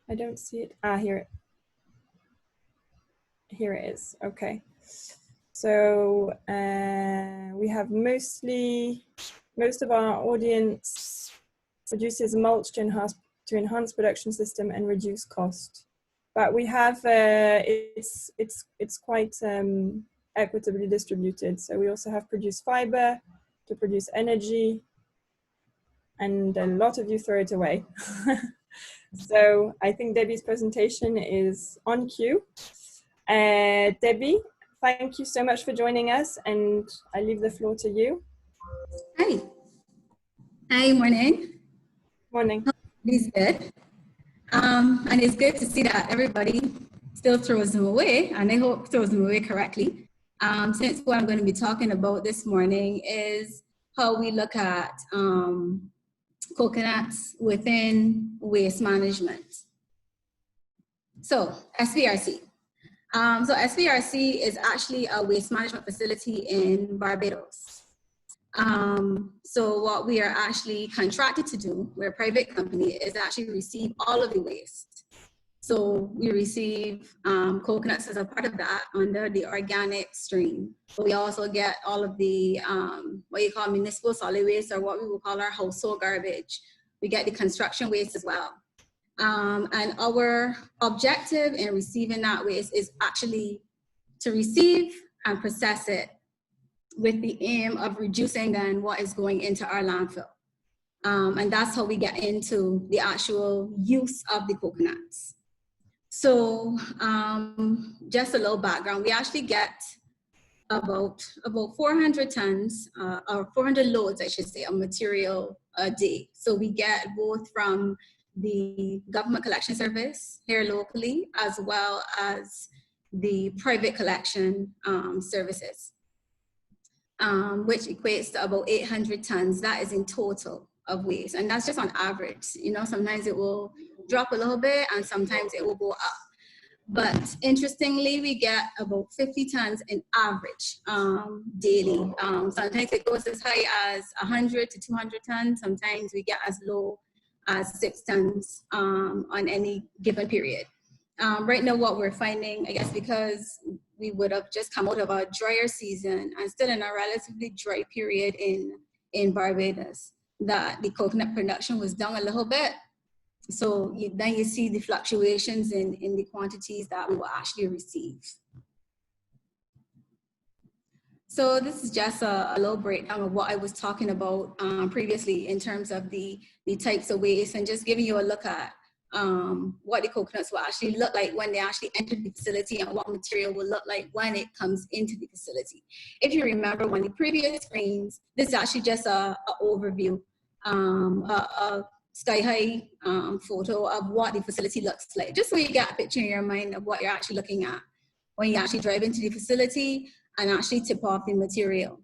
I don't see it. Ah, here it is. Okay. So we have most of our audience produces mulch to enhance production system and reduce cost. But we have, it's quite equitably distributed. So we also have produce fiber to produce energy, and a lot of you throw it away. So I think Debbie's presentation is on cue. Debbie, thank you so much for joining us, and I leave the floor to you. Hi. Hi, morning. Morning. It's good. And it's good to see that everybody still throws them away, and I hope throws them away correctly. Since what I'm going to be talking about this morning is how we look at coconuts within waste management. So SVRC. So SVRC is actually a waste management facility in Barbados. So what we are actually contracted to do, we're a private company, is actually receive all of the waste. So we receive coconuts as a part of that under the organic stream. But we also get all of the what you call municipal solid waste, or what we will call our household garbage. We get the construction waste as well. And our objective in receiving that waste is actually to receive and process it with the aim of reducing then what is going into our landfill. And that's how we get into the actual use of the coconuts. So just a little background, we actually get about 400 tons, or 400 loads, I should say, of material a day. So we get both from the government collection service here locally, as well as the private collection services, which equates to about 800 tons. That is in total of waste. And that's just on average. You know, sometimes it will drop a little bit and sometimes it will go up. But interestingly, we get about 50 tons in average daily. Sometimes it goes as high as 100 to 200 tons. Sometimes we get as low as 6 tons on any given period. Right now, what we're finding, I guess, because we would have just come out of a drier season and still in a relatively dry period in Barbados, that the coconut production was down a little bit. So then you see the fluctuations in the quantities that we will actually receive. So this is just a little breakdown of what I was talking about previously in terms of the types of waste, and just giving you a look at what the coconuts will actually look like when they actually enter the facility, and what material will look like when it comes into the facility. If you remember on the previous screens, this is actually just a overview, a sky-high photo of what the facility looks like, just so you get a picture in your mind of what you're actually looking at when you actually drive into the facility and actually tip off the material.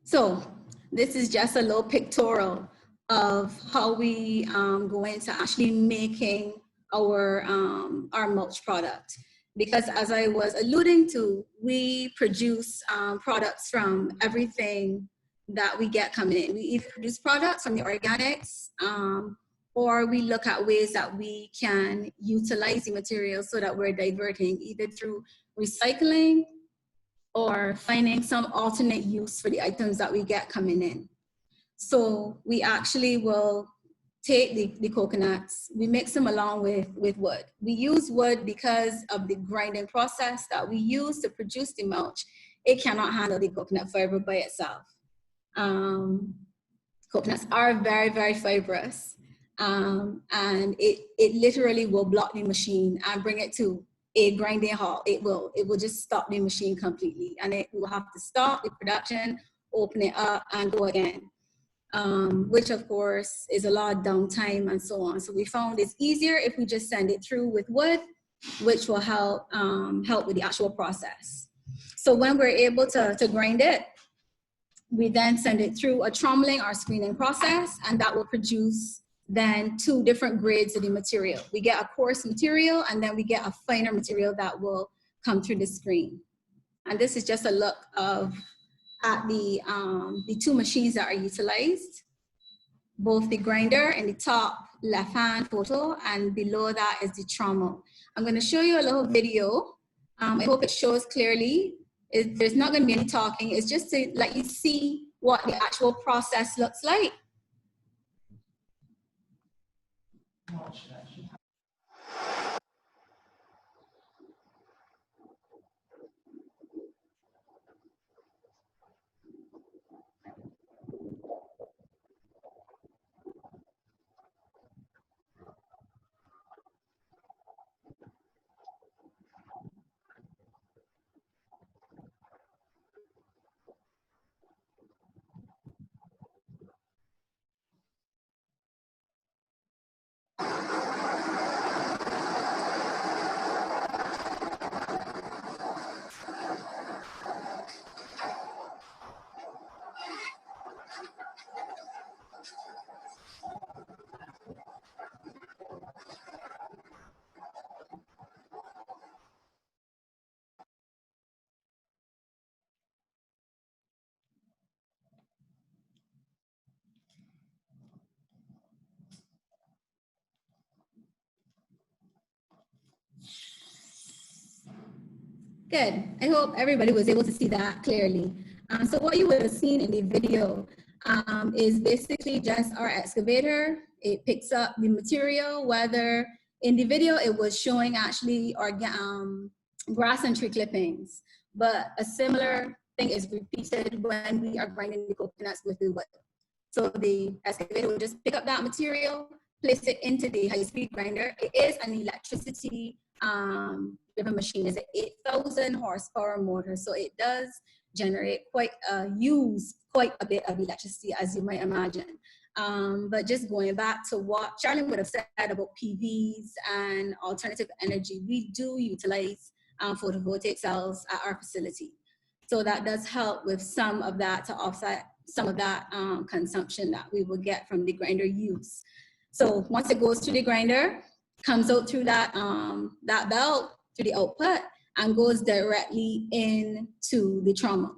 So this is just a little pictorial of how we go into actually making our mulch product. Because as I was alluding to, we produce products from everything that we get coming in. We either produce products from the organics, or we look at ways that we can utilize the materials so that we're diverting either through recycling or finding some alternate use for the items that we get coming in. So we actually will take the coconuts, we mix them along with wood. We use wood because of the grinding process that we use to produce the mulch. It cannot handle the coconut fiber by itself. Coconuts are very, very fibrous, and it literally will block the machine and bring it to a grinding halt. It will just stop the machine completely, and it will have to stop the production, open it up, and go again, which of course is a lot of downtime and so on. So we found it's easier if we just send it through with wood, which will help with the actual process. So when we're able to grind it, we then send it through a trommeling or screening process, and that will produce then 2 different grades of the material. We get a coarse material, and then we get a finer material that will come through the screen. And this is just a look at the 2 machines that are utilized, both the grinder in the top left-hand photo, and below that is the trommel. I'm going to show you a little video. I hope it shows clearly. There's not going to be any talking. It's just to let you see what the actual process looks like. Good. I hope everybody was able to see that clearly. So what you would have seen in the video is basically just our excavator. It picks up the material, whether in the video it was showing actually grass and tree clippings, but a similar thing is repeated when we are grinding the coconuts with the wood. So the excavator will just pick up that material, place it into the high-speed grinder. It is an electricity driven machine. It's an 8,000 horsepower motor, so it does use quite a bit of electricity, as you might imagine. But just going back to what Charlin would have said about PVs and alternative energy, we do utilize photovoltaic cells at our facility. So that does help with some of that, to offset some of that consumption that we will get from the grinder use. So once it goes through the grinder, comes out through that, that belt, through the output, and goes directly into the trauma.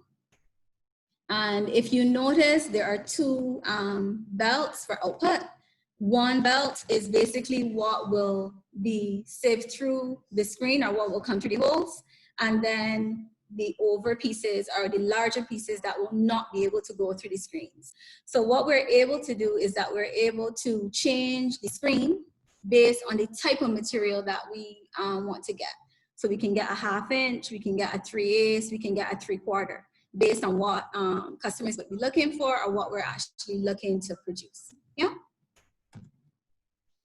And if you notice, there are two belts for output. One belt is basically what will be sieved through the screen, or what will come through the holes. And then the over pieces are the larger pieces that will not be able to go through the screens. So what we're able to do is that we're able to change the screen based on the type of material that we want to get. So we can get a 1/2 inch, we can get a 3/8, we can get a 3/4, based on what customers would be looking for or what we're actually looking to produce. Yeah.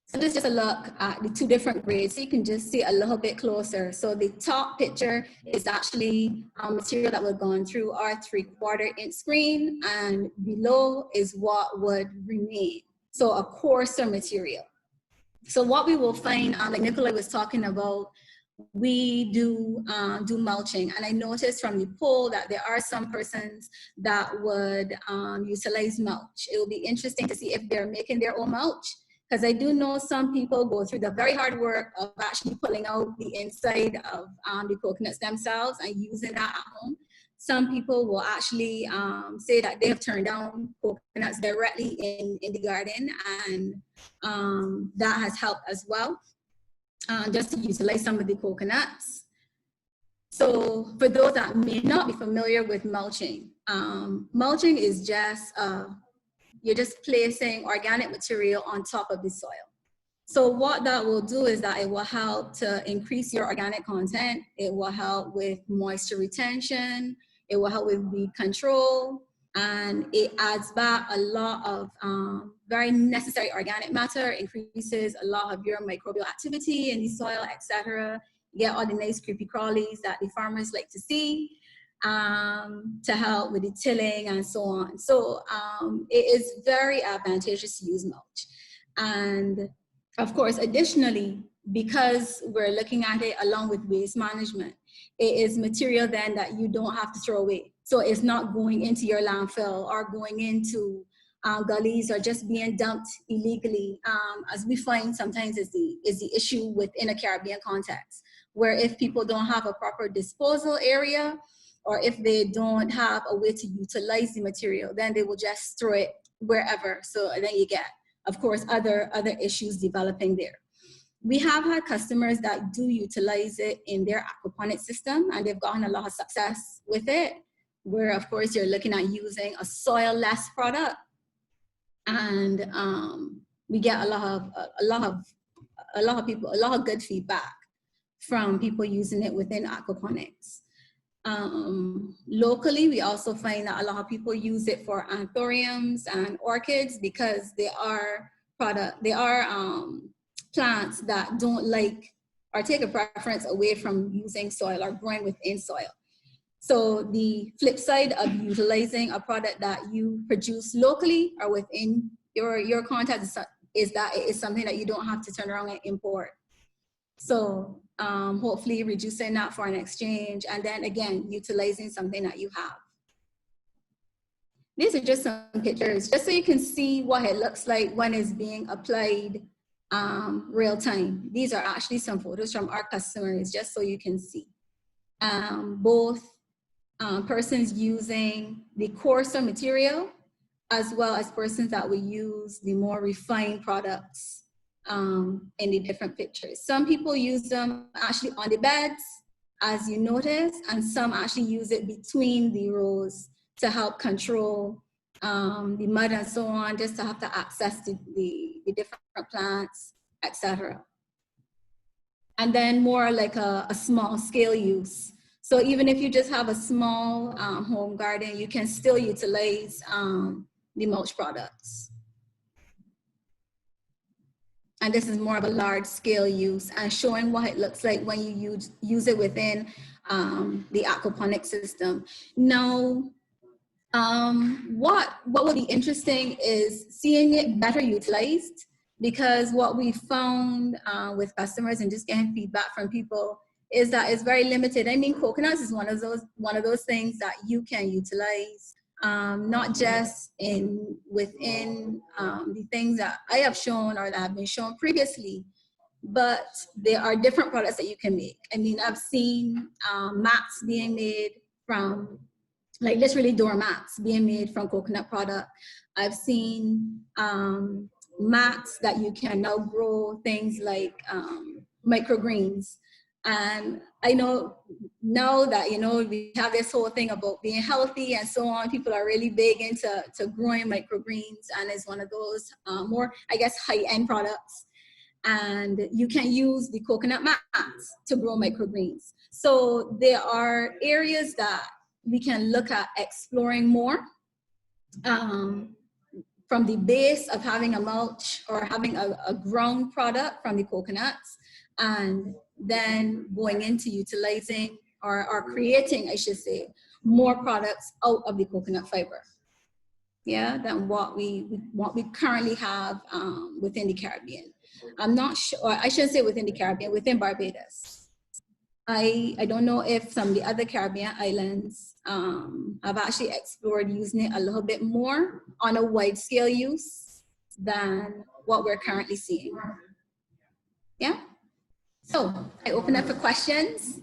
So this is just a look at the two different grades, so you can just see a little bit closer. So the top picture is actually material that would have gone through our 3/4 inch screen, and below is what would remain. So a coarser material. So what we will find, like Nikolai was talking about, we do mulching, and I noticed from the poll that there are some persons that would utilize mulch. It will be interesting to see if they're making their own mulch, because I do know some people go through the very hard work of actually pulling out the inside of the coconuts themselves and using that at home. Some people will actually say that they have turned down coconuts directly in the garden, and that has helped as well. Just to utilize some of the coconuts. So for those that may not be familiar with mulching, mulching is just, you're just placing organic material on top of the soil. So what that will do is that it will help to increase your organic content. It will help with moisture retention. It will help with weed control. And it adds back a lot of very necessary organic matter, increases a lot of your microbial activity in the soil, etc. You get all the nice creepy crawlies that the farmers like to see, to help with the tilling and so on. So it is very advantageous to use mulch. And of course, additionally, because we're looking at it along with waste management, it is material then that you don't have to throw away. So it's not going into your landfill or going into gullies or just being dumped illegally, as we find sometimes is the issue within a Caribbean context, where if people don't have a proper disposal area, or if they don't have a way to utilize the material, then they will just throw it wherever. So then you get, of course, other issues developing there. We have had customers that do utilize it in their aquaponic system, and they've gotten a lot of success with it, where of course you're looking at using a soil-less product, and we get a lot of good feedback from people using it within aquaponics. Locally, we also find that a lot of people use it for anthuriums and orchids, because they are plants that don't like or take a preference away from using soil or growing within soil. So the flip side of utilizing a product that you produce locally or within your context is that it is something that you don't have to turn around and import. So hopefully reducing that for an exchange, and then again, utilizing something that you have. These are just some pictures, just so you can see what it looks like when it's being applied real time. These are actually some photos from our customers, just so you can see. Both persons using the coarser material, as well as persons that will use the more refined products in the different pictures. Some people use them actually on the beds, as you notice, and some actually use it between the rows to help control the mud and so on, just to have to access the different plants, etc. And then more like a small scale use. So even if you just have a small home garden, you can still utilize the mulch products. And this is more of a large scale use, and showing what it looks like when you use it within the aquaponic system. Now, what would be interesting is seeing it better utilized, because what we found with customers and just getting feedback from people is that it's very limited. I mean, coconuts is one of those things that you can utilize, not just within the things that I have shown or that have been shown previously, but there are different products that you can make. I mean, I've seen mats being made from, like literally doormats being made from coconut product. I've seen mats that you can now grow things like microgreens. And I know now that, you know, we have this whole thing about being healthy and so on. People are really big into growing microgreens, and it's one of those more, I guess, high-end products. And you can use the coconut mats to grow microgreens. So there are areas that we can look at exploring more, from the base of having a mulch or having a ground product from the coconuts, and then going into utilizing or creating, I should say, more products out of the coconut fiber, yeah, than what we currently have within the Caribbean. I'm not sure, or I shouldn't say within the Caribbean, within Barbados. I don't know if some of the other Caribbean islands have actually explored using it a little bit more on a wide scale use than what we're currently seeing. Yeah. So I open up for questions.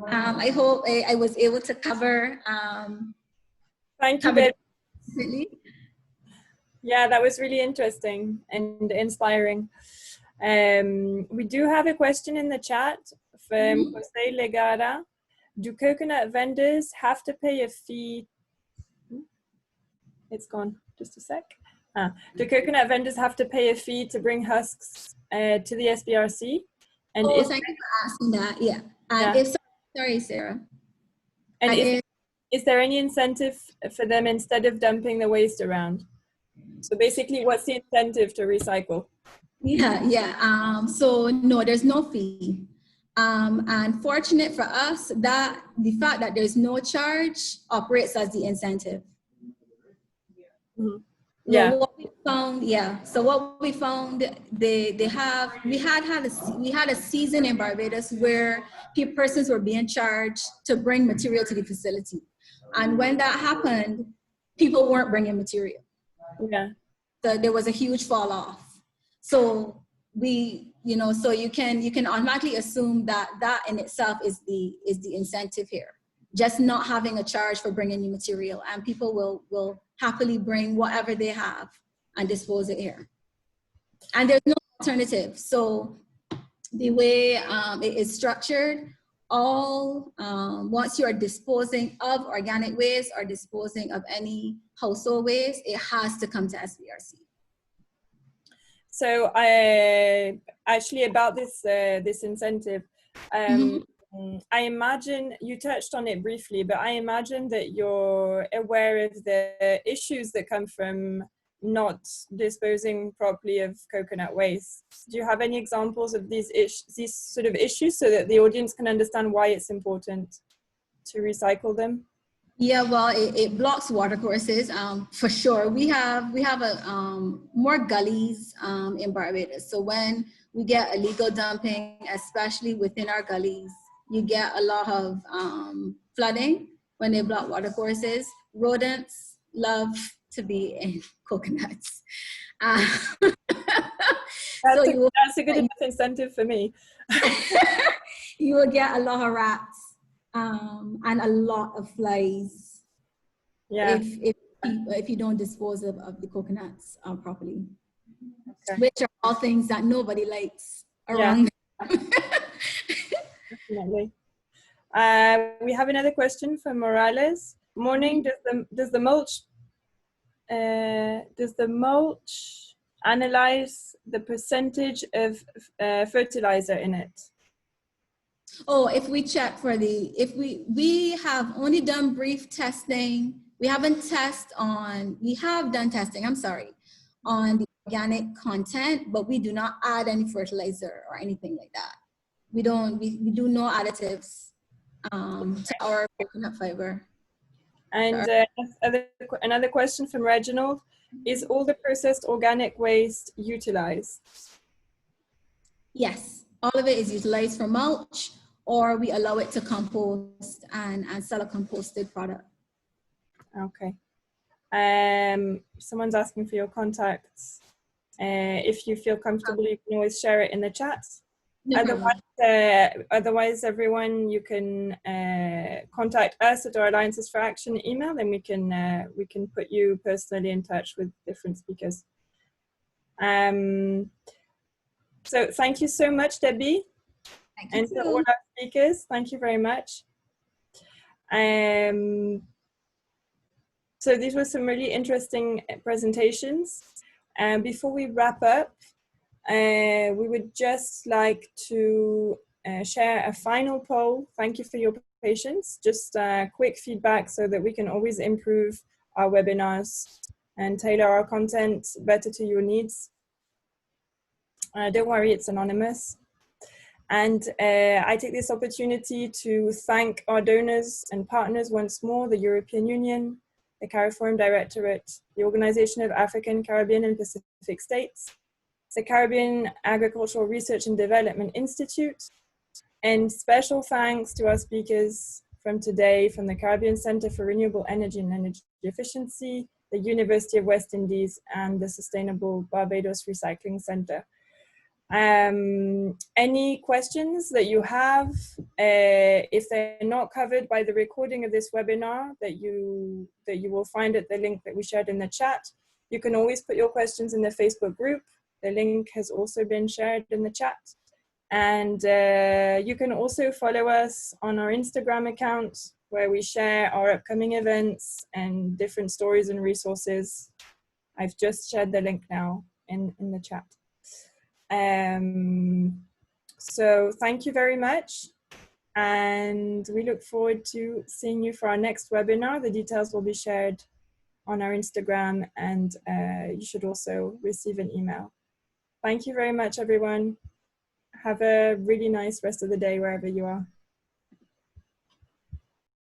I hope I was able to cover. Thank you, Beth. Yeah, that was really interesting and inspiring. We do have a question in the chat from Jose Legara. Do coconut vendors have to pay a fee? It's gone, just a sec. Do coconut vendors have to pay a fee to bring husks to the SBRC? And thank you for asking that, yeah. And sorry, Sarah. And is there any incentive for them instead of dumping the waste around? So basically, what's the incentive to recycle? Yeah. So no, there's no fee. And fortunate for us that the fact that there's no charge operates as the incentive. Mm-hmm. Yeah. So what we found, so what we found, we had a season in Barbados where persons were being charged to bring material to the facility, and when that happened, people weren't bringing material. Yeah. So there was a huge fall off. So so you can automatically assume that in itself is the incentive here. Just not having a charge for bringing new material, and people will happily bring whatever they have and dispose it here. And there's no alternative. So the way it is structured, once you are disposing of organic waste or disposing of any household waste, it has to come to SBRC. So actually about this incentive, I imagine you touched on it briefly, but I imagine that you're aware of the issues that come from not disposing properly of coconut waste. Do you have any examples of these sort of issues so that the audience can understand why it's important to recycle them? Yeah, well, it blocks water courses, for sure. We have more gullies in Barbados. So when we get illegal dumping, especially within our gullies, you get a lot of flooding when they block water courses. Rodents love to be in coconuts. That's a good enough incentive for me. You will get a lot of rats and a lot of flies. Yeah. If you don't dispose of the coconuts properly, which are all things that nobody likes around. Yeah. Definitely. We have another question from Morales. Morning. Does the mulch analyze the percentage of fertilizer in it? Oh, if we check for we have only done brief testing. We have done testing, I'm sorry, on the organic content, but we do not add any fertilizer or anything like that. We do no additives to our coconut fiber. And another question from Reginald, is all the processed organic waste utilized? Yes, all of it is utilized for mulch, or we allow it to compost and sell a composted product. Okay. Someone's asking for your contacts. If you feel comfortable, you can always share it in the chat. No Otherwise, everyone, you can contact us at our Alliances for Action email, and we can put you personally in touch with different speakers. So thank you so much, Debbie, and to all our speakers. Thank you very much. So these were some really interesting presentations. And before we wrap up, we would just like to share a final poll. Thank you for your patience. Just quick feedback so that we can always improve our webinars and tailor our content better to your needs. Don't worry, it's anonymous. And I take this opportunity to thank our donors and partners once more, the European Union, the CARIFORUM Directorate, the Organization of African, Caribbean and Pacific States, the Caribbean Agricultural Research and Development Institute, and special thanks to our speakers from today from the Caribbean Center for Renewable Energy and Energy Efficiency, the University of West Indies, and the Sustainable Barbados Recycling Center. Any questions that you have, if they're not covered by the recording of this webinar that you will find at the link that we shared in the chat, you can always put your questions in the Facebook group. The link has also been shared in the chat. And you can also follow us on our Instagram account, where we share our upcoming events and different stories and resources. I've just shared the link now in the chat. So thank you very much, and we look forward to seeing you for our next webinar. The details will be shared on our Instagram, and you should also receive an email. Thank you very much, everyone. Have a really nice rest of the day wherever you are.